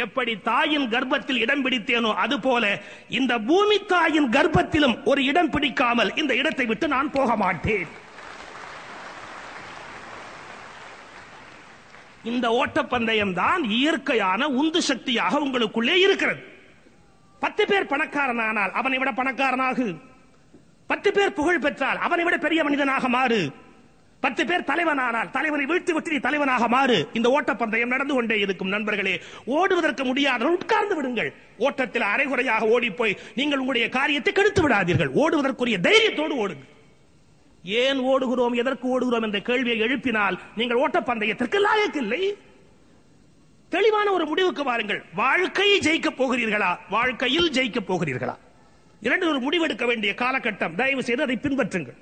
எப்படி தாயின் கர்ப்பத்தில் இடம் பிடித்தேனோ அதுபோல இந்த பூமி தாயின் கர்ப்பத்திலும் ஒரு இடம் பிடிக்காமல் இந்த இடத்தை விட்டு நான் போக மாட்டேன். இந்த ஓட்டப்பந்தயம் தான் இயற்கையான உந்து சக்தியாக உங்களுக்குள்ளே இருக்கிறது. 10 பேர் பணக்காரனானால் அவனை விட பணக்காரனாகு. 10 பேர் புகழ் பெற்றால் அவனை விட பெரிய மனிதனாக மாறு. 10 பேர் தலைவனானால் தலைவனை வீழ்த்தி விட்டு தலைவனாக மாறு. இந்த ஓட்டப்பந்தயம் நடந்து கொண்டே இருக்கும். நண்பர்களே, ஓடுவதற்கு முடியாத உட்கார்ந்து விடுங்கள். ஓட்டத்தில் அரைகுறையாக ஓடி போய் நீங்கள் உங்களுடைய காரியத்தை கெடுத்து விடாதீர்கள். ஓடுவதற்குரிய தைரியத்தோடு ஓடுங்கள். ஏன் ஓடுகிறோம், எதற்கு ஓடுகிறோம் என்ற கேள்வியை எழுப்பினால் நீங்கள் ஓட்டப்பந்தயத்திற்கு லாயக்கில்லை. தெளிவான ஒரு முடிவுக்கு வாருங்கள். வாழ்க்கையை ஜெயிக்க போகிறீர்களா, வாழ்க்கையில் ஜெயிக்க போகிறீர்களா? இரண்டு ஒரு முடிவெடுக்க வேண்டிய காலகட்டம். தயவு செய்து அதை பின்பற்றுங்கள்.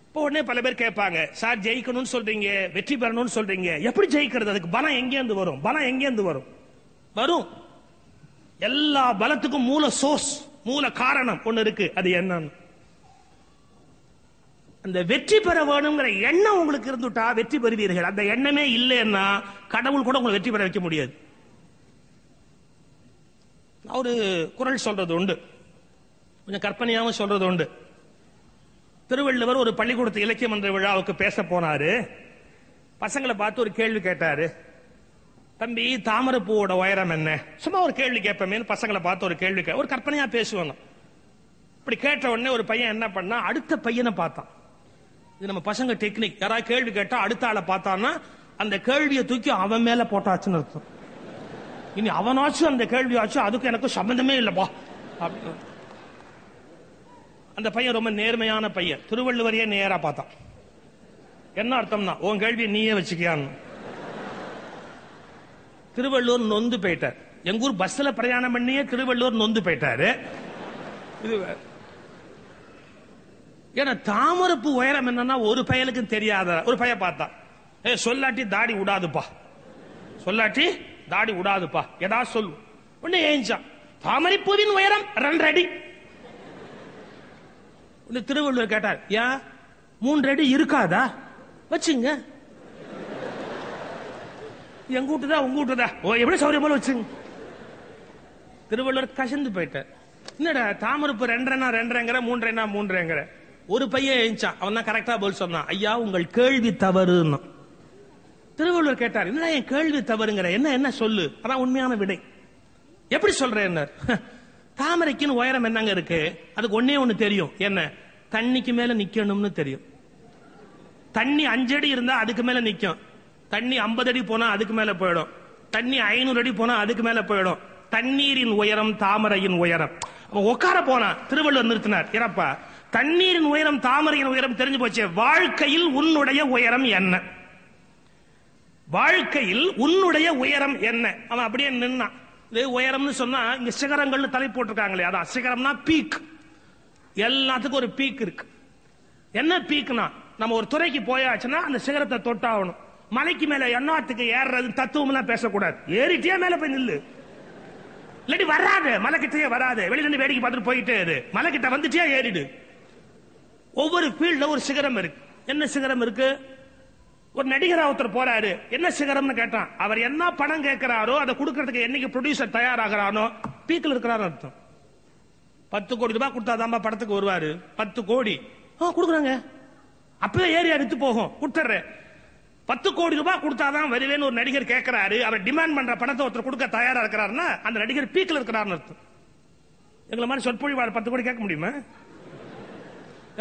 இப்போ உடனே பல பேர் கேட்பாங்க, சார் ஜெயிக்கணும்னு சொல்றீங்க, வெற்றி பெறணும்னு சொல்றீங்க, எப்படி ஜெயிக்கிறது? அதுக்கு பலம் எங்கேருந்து வரும்? பலம் எங்கேருந்து வரும்? வரும். எல்லா பலத்துக்கும் மூல சோர்ஸ், மூல காரணம் ஒன்னு இருக்கு. அது என்னன்னு, அந்த வெற்றி பெற வேணுங்கிற எண்ணம் உங்களுக்கு இருந்துட்டா வெற்றி பெறுவீர்கள். அந்த எண்ணமே இல்லைன்னா கடவுள் கூட உங்களை வெற்றி பெற வைக்க முடியாது. ஒரு குறள் சொல்றது உண்டு, கொஞ்சம் கற்பனையாகவும் சொல்றது உண்டு. திருவள்ளுவர் ஒரு பள்ளிக்கூடத்து இலக்கியம் என்ற விழாவுக்கு பேச போனாரு. பசங்களை பார்த்து ஒரு கேள்வி கேட்டாரு. தம்பி, தாமரைப்பூவோட உயரம் என்ன? சும்மா ஒரு கேள்வி கேட்பமே, பசங்களை பார்த்து ஒரு கேள்வி, ஒரு கற்பனையா பேசுவாங்க. இப்படி கேட்ட உடனே ஒரு பையன் என்ன பண்ணா, அடுத்த பையனை பார்த்தான். இது நம்ம பசங்க டெக்னிக். யாராவது கேள்வி கேட்டா அடுத்த ஆளை பார்த்தான்னா அந்த கேள்வியை தூக்கி அவன் மேல போட்டாச்சுன்னு அர்த்தம். இனி அவனாச்சும் அந்த கேள்வியாச்சும் அதுக்கு எனக்கு சம்பந்தமே இல்லப்பா. அந்த பையன் ரொம்ப நேர்மையான பையன். திருவள்ளுவரையே நேரா பார்த்தான். என்ன அர்த்தம்னா, உன் கேள்வி நீயே வச்சுக்கியான்னு. திருவள்ளுவர் நொந்து போயிட்டார். எங்க ஊர் பஸ்ல பிரயாணம் பண்ணியே திருவள்ளுவர் நொந்து போயிட்டாரு. இது ஏன்னா தாமரப்பு உயரம் என்னன்னா ஒரு பையனுக்கு தெரியாத ஒரு பையன் பார்த்தா, சொல்லாட்டி தாடி விடாதுப்பா, சொல்லாட்டி தாடி விடாதுப்பா, எதா சொல்லு. உடனே ஏஞ்சான். தாமரைப்பூவின் உயரம் 2 அடி. திருவள்ளுவர் கேட்டார், ஏன் 3 அடி இருக்காதா? வச்சுங்க. எங்க வீட்டுதா உங்க வீட்டுதா, எப்படி சௌரியம் போல வச்சுங்க. திருவள்ளுவர் கசந்து போயிட்டார். என்னடா தாமரப்பு 2 2 3 3 ஒரு பையன் எழுந்தான். அவன் தான் கரெக்டா பதில் சொன்னான். ஐயா உங்கள் கேள்வி தவறுன்னு. திருவள்ளுவர் கேட்டார், என்னடா என் கேள்வி தவறுங்கிற, என்ன சொல்லு, அதான் உண்மையான விடை. எப்படி சொல்றேன்? தாமரைக்குன்னு உயரம் என்னங்க இருக்கு? அதுக்கு ஒன்னே ஒண்ணு தெரியும். என்ன? தண்ணிக்கு மேல நிக்கணும்னு தெரியும். தண்ணி 5 அடி இருந்தா அதுக்கு மேல நிக்கும். தண்ணி 50 அடி போனா அதுக்கு மேல போயிடும். தண்ணி 500 அடி போனா அதுக்கு மேல போயிடும். தண்ணீரின் உயரம் தாமரையின் உயரம். உட்கார போனா திருவள்ளுவர் நிறுத்தினார். ஏறப்பா, தண்ணீரின் உயரம் தாமரையின் உயரம் தெரிஞ்சு போச்சு. வாழ்க்கையில் உன்னுடைய உயரம் என்ன? வாழ்க்கையில் உன்னுடைய உயரம் என்ன? அவன் அப்படியே நின்னான். இது உயரம்னு சொன்னா இங்க சிகரங்கள்னு தலை போட்டிருக்காங்களே, அதான் சிகரம்னா பீக். எல்லாத்துக்கும் ஒரு பீக் இருக்கு. என்ன பீக்னா, நம்ம ஒரு துறைக்கு போயாச்சுன்னா அந்த சிகரத்தை தொட்டாகணும். மலைக்கு மேல எண்ணாத்துக்கு ஏறுறது தத்துவம் எல்லாம் பேசக்கூடாது. ஏறிட்டே மேல போய் நில்லு, இல்லாட்டி வராது, மலை கிட்டே வராது. வெளியில இருந்து வேடிக்கை பார்த்துட்டு போயிட்டே இரு. மலை கிட்ட வந்துட்டே ஏறிடு. ஒவ்வொரு ஃபீல்ட்ல ஒரு சிகரம் இருக்கு. என்ன சிகரம் இருக்கு? ஒரு நடிகர் ஒருத்தர் போறாரு, என்ன சிகரம்னு கேட்டான். அவர் என்ன பணம் கேட்கிறாரோ அதை கொடுக்கறதுக்கு என்னைக்கு ப்ரொடியூசர் தயாராகிறானோ பீக்ல இருக்கிறாரு அர்த்தம். 10 கோடி ரூபாய் கொடுத்தாதான் படத்துக்கு வருவாரு. 10 கோடி கொடுக்குறாங்க. அப்பவே ஏறி அடித்து போகும். கொடுத்துற 10 கோடி ரூபாய் கொடுத்தாதான் வருவேன்னு ஒரு நடிகர் கேட்கிறாரு. அவர் டிமாண்ட் பண்ற பணத்தை ஒருத்தர் கொடுக்க தயாரா இருக்கிறாருன்னா அந்த நடிகர் பீக்ல இருக்கிறாருன்னு அர்த்தம். எங்களை மாதிரி சொற்பொழிவாளர் 10 கோடி கேட்க முடியுமா?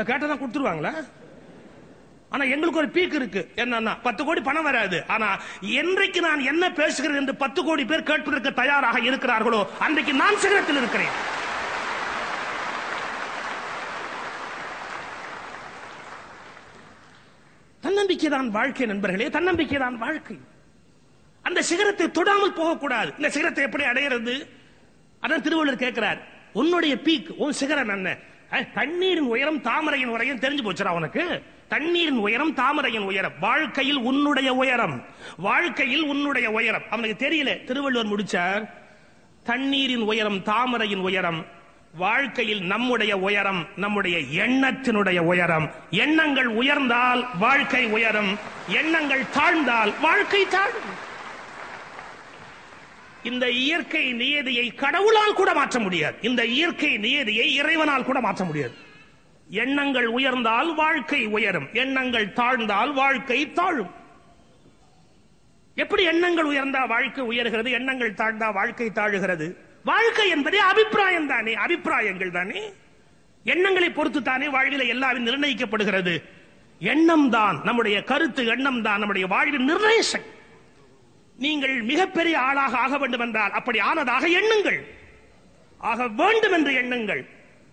கேட்டதான் கொடுத்துருவாங்களா? ஆனா எங்களுக்கு ஒரு பீக் இருக்கு. என்னன்னா 10 கோடி பணம் வராது. ஆனா என்றைக்கு நான் என்ன பேசுகிறேன் என்று 10 கோடி பேர் கேட்பதற்கு தயாராக இருக்கிறார்களோ அன்றைக்கு நான் சிகரத்தில் இருக்கிறேன். தன்னம்பிக்கை தான் வாழ்க்கை நண்பர்களே, தன்னம்பிக்கை தான் வாழ்க்கை. அந்த சிகரத்தை தொடாமல் போகக்கூடாது. இந்த சிகரத்தை எப்படி அடையிறது? அதான் திருவள்ளுவர் கேட்கிறார், உன்னுடைய பீக், உன் சிகரம் என்ன? தண்ணீரின் உயரம் தாமரையின் உயரம் தெரிஞ்சு போச்சுடா உனக்கு. தண்ணீரின் உயரம் தாமரையின் உயரம். வாழ்க்கையில் உன்னுடைய உயரம், வாழ்க்கையில் உன்னுடைய உயரம் அவனுக்கு தெரியல. திருவள்ளுவர் முடிச்சார், தண்ணீரின் உயரம் தாமரையின் உயரம், வாழ்க்கையில் நம்முடைய உயரம் நம்முடைய எண்ணத்தினுடைய உயரம். எண்ணங்கள் உயர்ந்தால் வாழ்க்கை உயரும், எண்ணங்கள் தாழ்ந்தால் வாழ்க்கை தாழும். இந்த இயற்கை நியதியை கடவுளால் கூட மாற்ற முடியாது. இந்த இயற்கை நியதியை இறைவனால் கூட மாற்ற முடியாது. எண்ணங்கள் உயர்ந்தால் வாழ்க்கை உயரும், எண்ணங்கள் தாழ்ந்தால் வாழ்க்கை தாழும். எப்படி எண்ணங்கள் உயர்ந்தா வாழ்க்கை உயர்கிறது, எண்ணங்கள் தாழ்ந்தா வாழ்க்கை தாழுகிறது? வாழ்க்கை என்பதே அபிப்பிராயம் தானே, அபிப்பிராயங்கள் தானே. எண்ணங்களை பொறுத்து தானே வாழ்வில எல்லாரும் நிர்ணயிக்கப்படுகிறது. எண்ணம் தான் நம்முடைய கருத்து, எண்ணம் தான் நம்முடைய வாழ்வின் நிர்ணயம். நீங்கள் மிகப்பெரிய ஆளாக ஆக வேண்டும் என்றால் அப்படி ஆனதாக எண்ணுங்கள், ஆக வேண்டும் என்று எண்ணுங்கள்.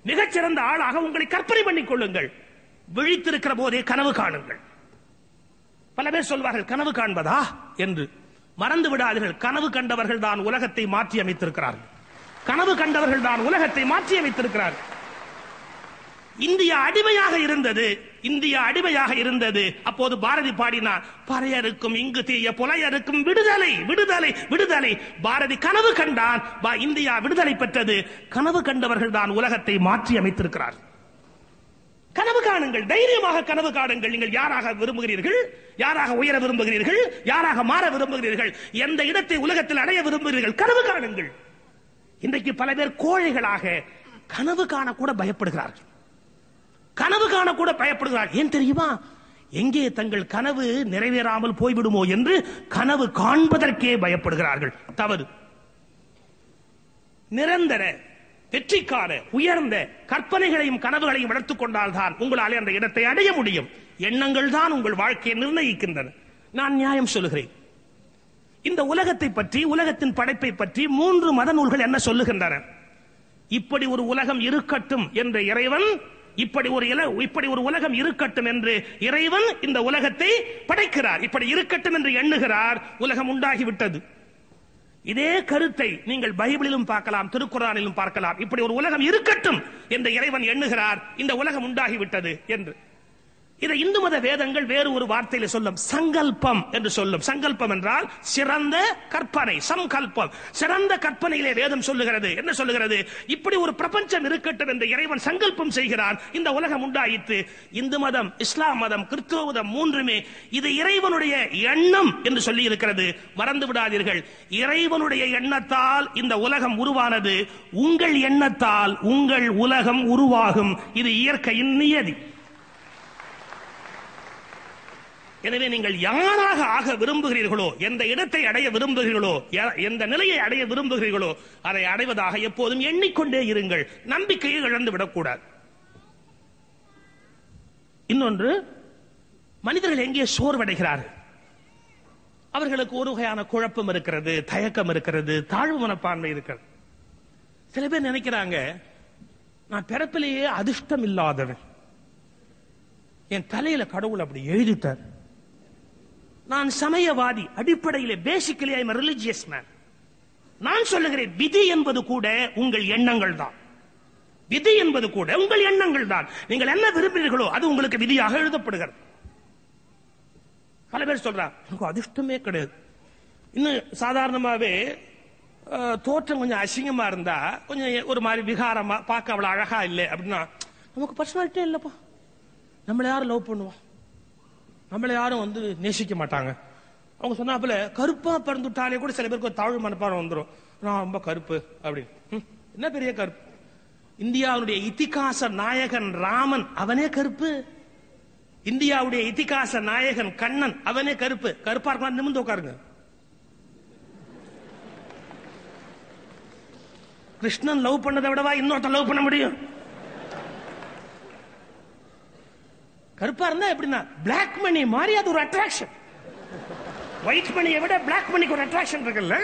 மிகச்சிறந்த ஆளாக உங்களை கற்பனை பண்ணிக் கொள்ளுங்கள். விழித்திருக்கிற போதே கனவு காணுங்கள். பல பேர் சொல்வார்கள் கனவு காண்பதா என்று. மறந்து விடாதீர்கள், கனவு கண்டவர்கள் தான் உலகத்தை மாற்றி அமைத்திருக்கிறார்கள். கனவு கண்டவர்கள் தான் உலகத்தை மாற்றி அமைத்திருக்கிறார்கள். இந்தியா அடிமையாக இருந்தது, இந்தியா அடிமையாக இருந்தது. அப்போது பாரதி பாடினார், பறையருக்கும் இங்கு தீய புலையருக்கும் விடுதலை விடுதலை விடுதலை. பாரதி கனவு கண்டான், இந்தியா விடுதலை பெற்றது. கனவு கண்டவர்கள் தான் உலகத்தை மாற்றி அமைத்திருக்கிறார். கனவு காணுங்கள், தைரியமாக கனவு காணுங்கள். நீங்கள் யாராக விரும்புகிறீர்கள், யாராக உயர விரும்புகிறீர்கள், யாராக மாற விரும்புகிறீர்கள், எந்த இடத்தை உலகத்தில் அடைய விரும்புகிறீர்கள், கனவு காணுங்கள். இன்றைக்கு பல பேர் கோழைகளாக கனவு காண கூட பயப்படுகிறார்கள். கனவு காண கூட பயப்படுகிறார்கள். ஏன் தெரியுமா? எங்கே தங்கள் கனவு நிறைவேறாமல் போய்விடுமோ என்று கனவு காண்பதற்கே பயப்படுகிறார்கள். தவறு. நிரந்தர வெற்றிக்கான உயர்ந்த கற்பனைகளையும் கனவுகளையும் வளர்த்துக் கொண்டால்தான் உங்களால் அந்த இடத்தை அடைய முடியும். எண்ணங்கள் தான் உங்கள் வாழ்க்கையை நிர்ணயிக்கின்றன. நான் நியாயம் சொல்லுகிறேன். இந்த உலகத்தை பற்றி, உலகத்தின் படைப்பை பற்றி 3 மத நூல்கள் என்ன சொல்லுகின்றன? இப்படி ஒரு உலகம் இருக்கட்டும் என்ற இறைவன் இப்படி ஒரு உலகம் இருக்கட்டும் என்று இறைவன் இந்த உலகத்தை படைக்கிறார். இப்படி இருக்கட்டும் என்று எண்ணுகிறார், உலகம் உண்டாகிவிட்டது. இதே கருத்தை நீங்கள் பைபிளிலும் பார்க்கலாம், திருக்குர்ஆனிலும் பார்க்கலாம். இப்படி ஒரு உலகம் இருக்கட்டும் என்று இறைவன் எண்ணுகிறார், இந்த உலகம் உண்டாகிவிட்டது என்று. இதை இந்து மத வேதங்கள் வேறு ஒரு வார்த்தையில சொல்லும், சங்கல்பம் என்று சொல்லும். சங்கல்பம் என்றால் சிறந்த கற்பனை, சங்கல்பம். சிறந்த கற்பனையிலே வேதம் சொல்லுகிறது. என்ன சொல்லுகிறது? இப்படி ஒரு பிரபஞ்சம் இருக்கட்டும் என்று இறைவன் சங்கல்பம் செய்கிறான், இந்த உலகம் உண்டாயிற்று. இந்து மதம், இஸ்லாம் மதம், கிறிஸ்துவ மதம் மூன்றுமே இது இறைவனுடைய எண்ணம் என்று சொல்லி இருக்கிறது. மறந்து விடாதீர்கள், இறைவனுடைய எண்ணத்தால் இந்த உலகம் உருவானது. உங்கள் எண்ணத்தால் உங்கள் உலகம் உருவாகும். இது இயற்கையின் நியதி. எனவே நீங்கள் யாராக ஆக விரும்புகிறீர்களோ, எந்த இடத்தை அடைய விரும்புகிறீர்களோ, எந்த நிலையை அடைய விரும்புகிறீர்களோ, அதை அடைவதாக எப்போதும் எண்ணிக்கொண்டே இருங்கள். நம்பிக்கையை இழந்து விடக்கூடாது. இன்னொன்று, மனிதர்கள் எங்கே சோர்வடைகிறார்கள்? அவர்களுக்கு ஒரு வகையான குழப்பம் இருக்கிறது, தயக்கம் இருக்கிறது, தாழ்வு மனப்பான்மை இருக்கிறது. சில பேர் நினைக்கிறாங்க, நான் பிறப்பிலேயே அதிர்ஷ்டம் இல்லாதவன், என் தலையில கடவுள் அப்படி எழுதிட்டார், நான் சமயவாதி, அடிப்படையிலே basically I am a religious man. நான் சொல்லுகிறேன், விதி என்பது கூட உங்கள் எண்ணங்கள் தான். விதி என்பது கூட உங்கள் எண்ணங்கள் தான். நீங்கள் என்ன விரும்புகிறீர்களோ அது உங்களுக்கு விதியாக எழுதப்படுகிறது. பல பேர் சொல்றாங்க, எனக்கு அதிர்ஷ்டமே கிடையாது. இன்னும் சாதாரணமாவே தோற்றம் கொஞ்சம் அசிங்கமா இருந்தா, கொஞ்சம் ஒரு மாதிரி விகாரமா, பார்க்க அவ்வளவு அழகா இல்லை அப்படின்னா, நமக்கு பர்சனாலிட்டியே இல்லப்பா, நம்மள யாரும் லவ் பண்ணுவோம், நம்மள யாரும் நேசிக்க மாட்டாங்க. அவங்க சொன்னாப்புல கருப்பா பிறந்துட்டாலே கூட சில பேருக்கு ஒரு தாழ்வு மனப்பான்மை வந்துடும், நான் ரொம்ப கருப்பு அப்படின்னு. என்ன பெரிய கருப்பு? இந்தியாவுடைய இதிகாச நாயகன் ராமன் அவனே கருப்பு. இந்தியாவுடைய இதிகாச நாயகன் கண்ணன் அவனே கருப்பு. கருப்பா இருக்கலாம், நிமிர்ந்து உட்காருங்க. கிருஷ்ணன் லவ் பண்ணதை விடவா இன்னொருத்த லவ் பண்ண முடியும்? கருப்பா இருந்தா எப்படின்னா பிளாக் மணி மாதிரி அது ஒரு அட்ராக்ஷன். ஒயிட் மணியை விட பிளாக் மணிக்கு ஒரு அட்ராக்ஷன் இருக்குல்ல.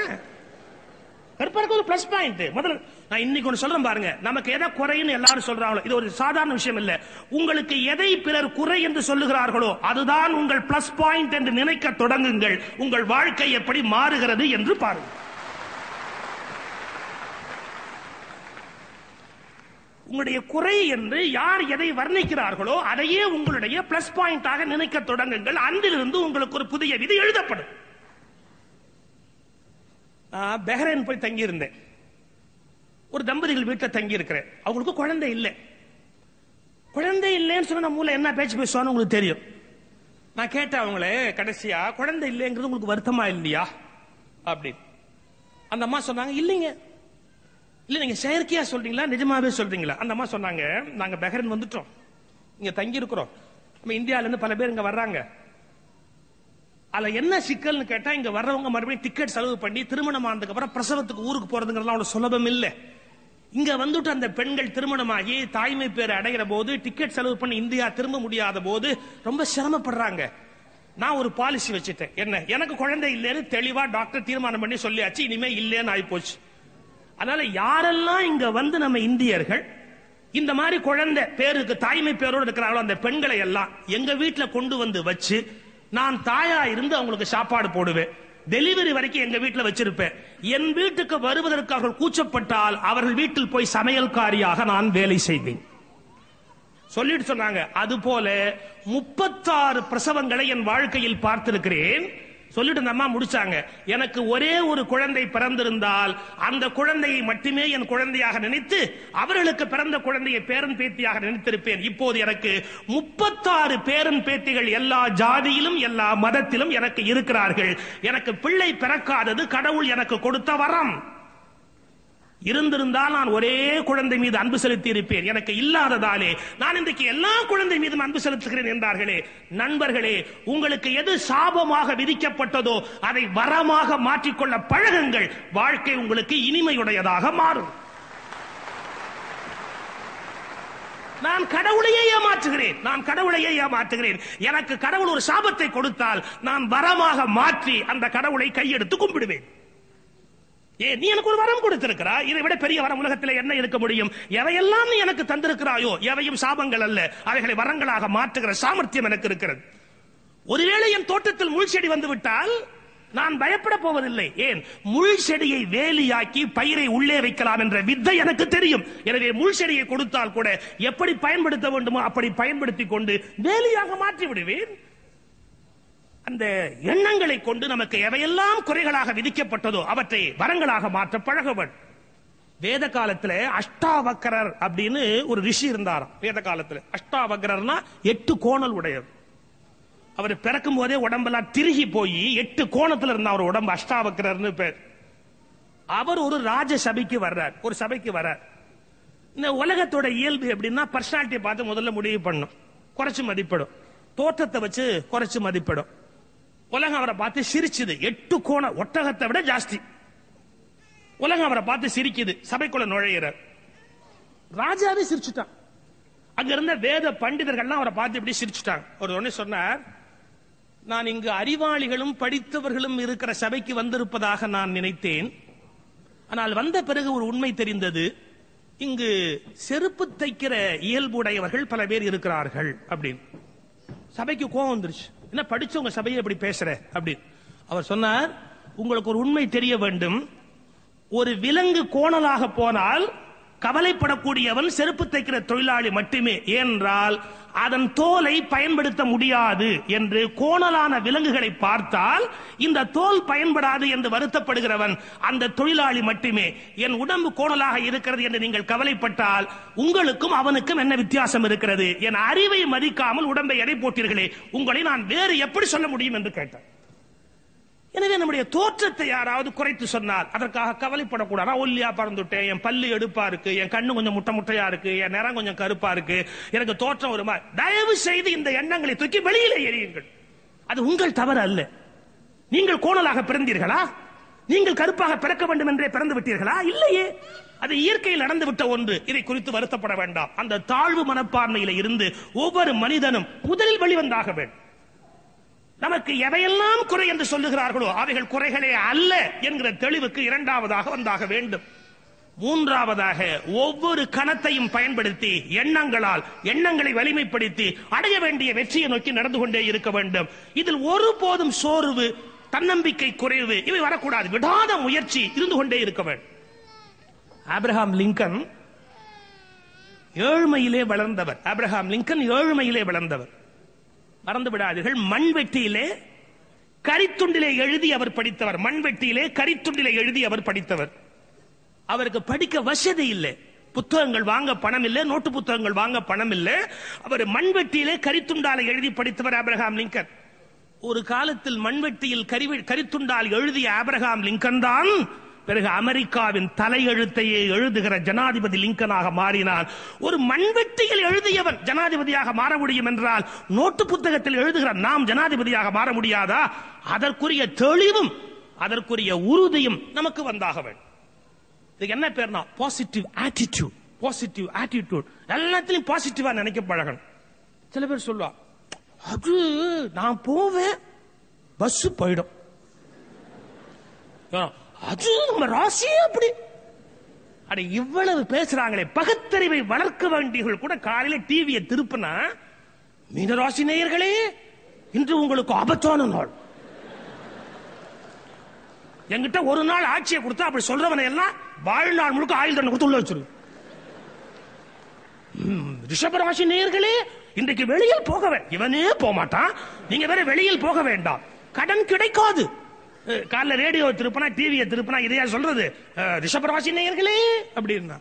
கருப்பா இருக்க ஒரு பிளஸ் பாயிண்ட். முதல்ல நான் இன்னைக்கு ஒன்று சொல்றேன் பாருங்க, நமக்கு எதை குறைன்னு எல்லாரும் சொல்றாங்களோ, இது ஒரு சாதாரண விஷயம் இல்ல. உங்களுக்கு எதை பிறர் குறை என்று சொல்லுகிறார்களோ அதுதான் உங்கள் பிளஸ் பாயிண்ட் என்று நினைக்க தொடங்குங்கள். உங்கள் வாழ்க்கை எப்படி மாறுகிறது என்று பாருங்கள். உங்களுடைய குறை என்று யார் எதை வர்ணிக்கிறார்களோ அதையே உங்களுடைய பிளஸ் பாயிண்டாக நினைக்க தொடங்குங்கள். அன்றிலிருந்து உங்களுக்கு ஒரு புதிய விதி எழுதப்படும். பஹ்ரைன் போய் தங்கி இருந்தேன். ஒரு தம்பதிகள் வீட்டில் தங்கி இருக்கிறேன். அவங்களுக்கு குழந்தை இல்லை. குழந்தை இல்லைன்னு சொன்னா நம்ம ஊர்ல என்ன பேச்சு பேசுவான்னு உங்களுக்கு தெரியும். நான் கேட்டேன் அவங்களே, கடைசியா குழந்தை இல்லைங்கிறது உங்களுக்கு வருத்தமா இல்லையா அப்படின்னு. அந்த அம்மா சொன்னாங்க, இல்லைங்க. இல்ல நீங்க செயற்கையா சொல்றீங்களா, நிஜமாவே சொல்றீங்களா? அந்த அம்மா சொன்னாங்க, நாங்க பஹ்ரைன் வந்துட்டோம், இங்க தங்கி இருக்கிறோம், நம்ம இந்தியால இருந்து பல பேர் இங்க வர்றாங்க. அதுல என்ன சிக்கல்னு கேட்டா, இங்க வர்றவங்க மறுபடியும் டிக்கெட் செலவு பண்ணி திருமணம் ஆனதுக்கு அப்புறம் பிரசவத்துக்கு ஊருக்கு போறதுங்கிறதுலாம் அவ்வளவு சுலபம் இல்ல. இங்க வந்துட்டு அந்த பெண்கள் திருமணமாகி தாய்மை பேர் அடைகிற போது டிக்கெட் செலவு பண்ணி இந்தியா திரும்ப முடியாத போது ரொம்ப சிரமப்படுறாங்க. நான் ஒரு பாலிசி வச்சுட்டேன். என்ன, எனக்கு குழந்தை இல்லைன்னு தெளிவா டாக்டர் தீர்மானம் பண்ணி சொல்லியாச்சு, இனிமே இல்லைன்னு ஆயிப்போச்சு. அதனால யாரெல்லாம் இங்க நம்ம இந்தியர்கள் இந்த மாதிரி குழந்தை பேருக்கு தாய்மை பேரோடு இருக்கிறாங்களோ அந்த பெண்களை எல்லாம் எங்க வீட்டுல கொண்டு வந்து வச்சு நான் தாயா இருந்து அவங்களுக்கு சாப்பாடு போடுவேன். டெலிவரி வரைக்கும் எங்க வீட்டுல வச்சிருப்பேன். என் வீட்டுக்கு வருவதற்கு அவர்கள் கூச்சப்பட்டால் அவர்கள் வீட்டில் போய் சமையல்காரியாக நான் வேலை செய்வேன் சொல்லிட்டு சொன்னாங்க. அது போல 36 பிரசவங்களை என் வாழ்க்கையில் பார்த்திருக்கிறேன் சொல்லிட்டு அந்த அம்மா முடிச்சாங்க. எனக்கு ஒரே ஒரு குழந்தை பிறந்திருந்தால் அந்த குழந்தையை மட்டுமே என் குழந்தையாக நினைத்து அவர்களுக்கு பிறந்த குழந்தையை பேரன் பேத்தியாக நினைத்திருப்பேன். இப்போது எனக்கு 36 பேரன் பேத்திகள் எல்லா ஜாதியிலும் எல்லா மதத்திலும் எனக்கு இருக்கிறார்கள். எனக்கு பிள்ளை பிறக்காதது கடவுள் எனக்கு கொடுத்த வரம். இருந்திருந்தால் நான் ஒரே குழந்தை மீது அன்பு செலுத்தி இருப்பேன். எனக்கு இல்லாததாலே நான் இன்றைக்கு எல்லா குழந்தை மீதும் அன்பு செலுத்துகிறேன் என்றார்களே. நண்பர்களே, உங்களுக்கு எது சாபமாக விதிக்கப்பட்டதோ அதை வரமாக மாற்றிக்கொள்ள பழகுங்கள். வாழ்க்கை உங்களுக்கு இனிமையுடையதாக மாறும். நான் கடவுளையே ஏமாற்றுகிறேன். எனக்கு கடவுள் ஒரு சாபத்தை கொடுத்தால் நான் வரமாக மாற்றி அந்த கடவுளை கையெடுத்து கும்பிடுவேன். நீ எனக்கு ஒரு வரம் கொடுத்திருக்கிறாய், இதை விட பெரிய வரம் உலகத்தில் என்ன இருக்க முடியும்? எவையெல்லாம் நீ எனக்கு தந்திருக்கிறாயோ எவையும் சாபங்கள் அல்ல, அவைகளை வரங்களாக மாற்றுகிற சாமர்த்தியம் எனக்கு இருக்கிறது. ஒருவேளை என் தோட்டத்தில் முள் செடி வந்து விட்டால் நான் பயப்பட போவதில்லை. ஏன்? முள் செடியை வேலியாக்கி பயிரை உள்ளே வைக்கலாம் என்ற வித்தை எனக்கு தெரியும். எனவே முள் செடியை கொடுத்தால் கூட எப்படி பயன்படுத்த வேண்டுமோ அப்படி பயன்படுத்திக் கொண்டு வேலியாக மாற்றி விடுவேன். அந்த எண்ணங்களை கொண்டு நமக்கு எவையெல்லாம் குறைகளாக விதிக்கப்பட்டதோ அவற்றை வரங்களாக மாற்ற பழகவன். வேத காலத்துல அஷ்டாவக்கரர் அப்படின்னு ஒரு ரிஷி இருந்தாராம். வேத காலத்துல அஷ்டாவக்கரர்னா 8 கோணல் உடையவர். அவர் பிறக்கும் போதே உடம்பெல்லாம் திருகி போய் 8 கோணத்துல இருந்த அவர் உடம்பு அஷ்டாவக்கரர்னு பேர். அவர் ஒரு ராஜ சபைக்கு வர்றார், ஒரு சபைக்கு வர்றார். இந்த உலகத்தோட இயல்பு எப்படின்னா பர்சனாலிட்டியை பார்த்து முதல்ல முடிவு பண்ணும், குறைச்சு மதிப்பிடும், தோற்றத்தை வச்சு குறைச்சு மதிப்பிடும். உலகம் அவரை பார்த்து சிரிச்சுது. 8 கோண ஒட்டகத்தை விட ஜாஸ்தி. உலகம் அவரை பார்த்து சிரிக்குது. சபைக்குள்ள நுழையிறார். ராஜாவே சிரிச்சுட்டான். அங்க இருந்த வேத பண்டிதர்கள்லாம் அவரை பார்த்து இப்படி சிரிச்சுட்டாங்க. அவர் உடனே சொன்னார், நான் இங்கு அறிவாளிகளும் படித்தவர்களும் இருக்கிற சபைக்கு வந்திருப்பதாக நான் நினைத்தேன். ஆனால் வந்த பிறகு ஒரு உண்மை தெரிந்தது, இங்கு செருப்பு தைக்கிற இயல்புடையவர்கள் பல பேர் இருக்கிறார்கள் அப்படின்னு. சபைக்கு கோபம் வந்துருச்சு. என்ன படிச்சவங்க சபையை எப்படி பேசுற அப்படின்னு. அவர் சொன்னார், உங்களுக்கு ஒரு உண்மை தெரிய வேண்டும். ஒரு விலங்கு கோணலாக போனால் கவலைப்படக்கூடியவன் செருப்பு தைக்கிற தொழிலாளி மட்டுமே. ஏனென்றால் அதன் தோலை பயன்படுத்த முடியாது என்று கோணலான விலங்குகளை பார்த்தால் இந்த தோல் பயன்படாது என்று வருத்தப்படுகிறவன் அந்த தொழிலாளி மட்டுமே. என் உடம்பு கோணலாக இருக்கிறது என்று நீங்கள் கவலைப்பட்டால் உங்களுக்கும் அவனுக்கும் என்ன வித்தியாசம் இருக்கிறது? என் அறிவை மதிக்காமல் உடம்பை எடை போட்டீர்களே, உங்களை நான் வேறு எப்படி சொல்ல முடியும் என்று கேட்டார். எனவே நம்முடைய தோற்றத்தை யாராவது குறைத்து சொன்னால் அதற்காக கவலைப்படக்கூடாது. நான் ஒல்லியா பறந்துட்டேன், என் பல்லு எடுப்பா இருக்கு, என் கண்ணு கொஞ்சம் முட்டையா இருக்கு, என் நிறம் கொஞ்சம் கருப்பா இருக்கு, எனக்கு தோற்றம் ஒரு மாதிரி. தயவு செய்து இந்த எண்ணங்களை தூக்கி வெளியிலே எறியுங்கள். அது உங்கள் தவறு அல்ல. நீங்கள் கோணலாக பிறந்தீர்களா? நீங்கள் கருப்பாக பிறக்க வேண்டும் என்றே பிறந்து விட்டீர்களா? இல்லையே. அது இயற்கையில் நடந்து விட்ட ஒன்று. இதை குறித்து வருத்தப்பட வேண்டாம். அந்த தாழ்வு மனப்பான்மையில இருந்து ஒவ்வொரு மனிதனும் முதலில் வெளிவந்தாக வேண்டும். நமக்கு எவையெல்லாம் குறை என்று சொல்லுகிறார்களோ அவைகள் குறைகளே அல்ல என்கிற தெளிவுக்கு இரண்டாவதாக வந்தாக வேண்டும். மூன்றாவதாக ஒவ்வொரு கணத்தையும் பயன்படுத்தி எண்ணங்களை வலிமைப்படுத்தி அடைய வேண்டிய வெற்றியை நோக்கி நடந்து கொண்டே இருக்க வேண்டும். இதில் ஒருபோதும் சோர்வு, தன்னம்பிக்கை குறைவு இவை வரக்கூடாது. விடாத முயற்சி இருந்து கொண்டே இருக்க வேண்டும். ஆபிரகாம் லிங்கன் ஏழ்மையிலே வளர்ந்தவர். மறந்து விடாதீர்கள். மண்வெட்டியிலே கரித்துண்டிலே எழுதி அவர் படித்தவர். அவருக்கு படிக்க வசதி இல்லை, புத்தகங்கள் வாங்க பணம் இல்லை, நோட்டு புத்தகங்கள் வாங்க பணம் இல்லை. அவர் மண்வெட்டியிலே கரித்துண்டாலை எழுதி படித்தவர் ஆபிரகாம் லிங்கன். ஒரு காலத்தில் மண்வெட்டியில் கரித்துண்டால் எழுதிய ஆபிரகாம் லிங்கன் தான் பிறகு அமெரிக்காவின் தலையெழுத்தையே எழுதுகிற ஜனாதிபதி லிங்கனாக மாறினார். ஒரு மண்வெட்டியில் எழுதியவன் ஜனாதிபதியாக மாற முடியும் என்றால் நோட்டு புத்தகத்தில் எழுதுகிற நாம் ஜனாதிபதியாக மாற முடியாதா? அதற்குரிய தெளிவும் அதற்குரிய உறுதியும் நமக்கு வந்தாக வேண்டும். இதுக்கு என்ன பேர்னா பாசிட்டிவ் ஆட்டிடியூட். எல்லாத்திலும் பாசிட்டிவா நினைக்க பழகணும். சில பேர் சொல்லுவா, அது நான் போவேன் பஸ் போயிடும், அது நம்ம ராசியே அப்படி. அட இவ்வளவு பேசுறாங்களே, பகுத்தறிவை வளர்க்க வேண்டியவர்கள் கூட காலையில டிவியை திருப்பினா, மீனராசி நேயர்களே இன்று உங்களுக்கு ஆபத்தான நாள், என்கிட்ட ஒரு நாள் ஆட்சியை கொடுத்தா அப்படி சொல்றவனை எல்லாம் வாழ்நாள் முழுக்க ஆயுள் தண்டனை கொடுத்து உள்ள வச்சிரு. ரிஷபராசி நேயர்களே இன்றைக்கு வெளியில் போக இவனே போக மாட்டான், நீங்க வேற வெளியில் போக வேண்டாம், கடன் கிடைக்காது. காலைல ரேடியோ திருப்பினா டிவியை திருப்பினா இதையா சொல்றது? ரிஷபராசி நேயர்களே அப்படின்னா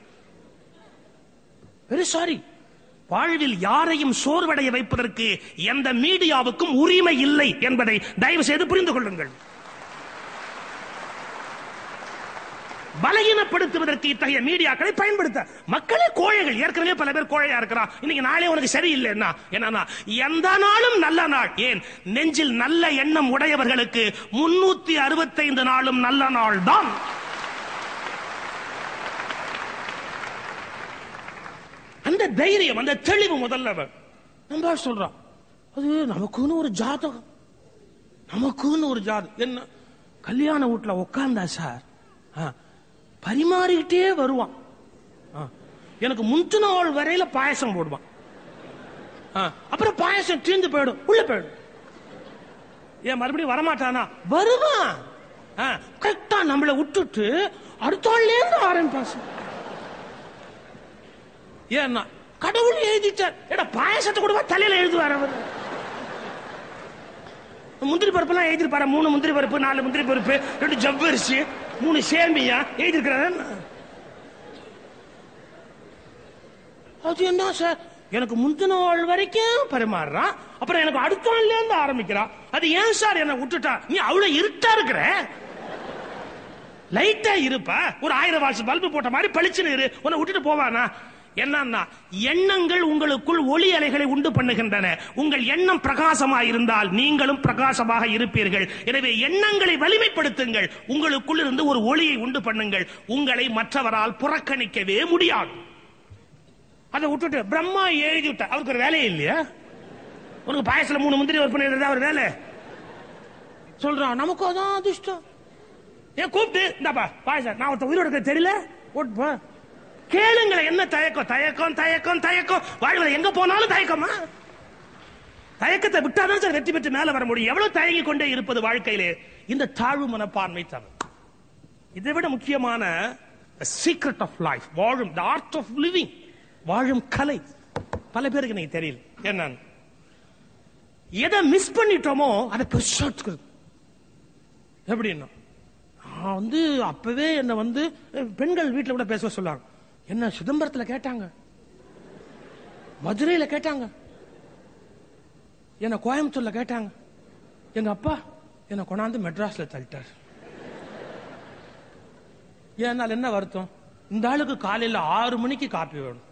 வெரி சாரி. வாழ்வில் யாரையும் சோர்வடைய வைப்பதற்கு எந்த மீடியாவுக்கும் உரிமை இல்லை என்பதை தயவு செய்து புரிந்து கொள்ளுங்கள். பலகீனப்படுத்துவதற்கு இத்தகைய மீடியாக்களை பயன்படுத்த மக்களே கோழைகள். ஏற்கனவே பல பேர் கோழையா இருக்கிறான். இன்னைக்கு நாளே உனக்கு சரியில்லை என்னன்னா எந்த நாளும் நல்ல நாள். ஏன்? நெஞ்சில் நல்ல எண்ணம் உடையவர்களுக்கு 365 நாளும் நல்ல நாள் தான். அந்த தைரியம், அந்த தெளிவு முதல்ல நம்ம சொல்றோம். அது நமக்குன்னு ஒரு ஜாதகம், என்ன கல்யாண வீட்டுல உட்கார்ந்தா சார் பரிமாறிக்கிட்டே வருவான். எனக்கு முந்தின நாள் வரையில பாயசம் போடுவான். அப்புறம் பாயசம் தீர்ந்து போயிடும், உள்ள போயிடும். ஏன் மறுபடியும் வரமாட்டானா? வருவான். கரெக்டா நம்மளை விட்டுட்டு அடுத்த நாள்ல இருந்து ஆரம்பிப்பான். ஏன்னா கடவுள் எழுதிட்டார். ஏடா பாயசத்தை கூட தலையில எழுதுவார் அவர். முந்திரி பருப்பு எல்லாம் எழுதிருப்பாரு. 3 முந்திரி பருப்பு, 4 முந்திரி பருப்பு, 2 ஜவ்வரிசி, 3 சேமியா எழுதிருக்கிறாரு. அது என்ன சார், எனக்கு முந்தின நாள் வரைக்கும் பரிமாறுறான், அப்புறம் எனக்கு அடுத்த நாள்ல இருந்து ஆரம்பிக்கிறான். அது ஏன் சார் என்ன விட்டுட்டா? நீ அவ்வளவு இருட்டா இருக்கிற, லைட்டா இருப்பா, ஒரு 1000 வாட்ஸ் பல்பு போட்ட மாதிரி பளிச்சுன்னு இரு, உன்னை விட்டுட்டு போவானா? என்னன்னா, எண்ணங்கள் உங்களுக்குள் ஒளி அலைகளை உண்டு பண்ணுகின்றன. உங்கள் எண்ணம் பிரகாசமாக இருந்தால் நீங்களும் பிரகாசமாக இருப்பீர்கள். எனவே எண்ணங்களை வலிமைப்படுத்துங்கள், உங்களுக்குள் இருந்து ஒரு ஒளியை உண்டு பண்ணுங்கள். உங்களை மற்றவரால் புறக்கணிக்கவே முடியாது. அதை விட்டுட்டு பிரம்மா எழுதி விட்டார், அவருக்கு ஒரு வேலையே இல்லையா? உனக்கு பாயசல 3 முந்திரி விற்பனை எழுதுறதா ஒரு வேலை சொல்றான். நமக்கு அதான் அதிர்ஷ்டம். ஏன் கூப்பிட்டு இந்தாப்பா பாயசம், நான் ஒருத்த உயிரோட தெரியல ஓட்டுப்பா. கேளுங்களேன், என்ன தயக்கம் தயக்கம் தயக்கம் தயக்கம். வாழ்வில் எங்க போனாலும் தயக்கமா? தயக்கத்தை விட்டாதான் சார் வெற்றி பெற்று மேல வர முடியும். எவ்வளவு தயங்கி கொண்டே இருப்பது வாழ்க்கையிலே? இந்த தாழ்வு மனப்பான்மை தவிர இதை விட முக்கியமான சீக்ரெட் ஆஃப் லைஃப், வாழும் தி ஆர்ட் ஆஃப் லிவிங், வாழும் கலை பல பேருக்கு நீங்க தெரியல. என்னன்னு, எதை மிஸ் பண்ணிட்டோமோ அதை பெருசா எடுத்துக்கிறது. எப்படின்னா, அப்பவே என்ன பெண்கள் வீட்டுல கூட பேச சொல்லுவாங்க. என்ன சிதம்பரத்துல கேட்டாங்க, மதுரையில கேட்டாங்க, என்ன கோயம்புத்தூர்ல கேட்டாங்க, எங்க அப்பா என்ன கொண்டாந்து மெட்ராஸ்ல தள்ளிட்டார். ஏனால் என்ன வருத்தம்? இந்த ஆளுக்கு காலையில 6 மணிக்கு காப்பி வேணும்,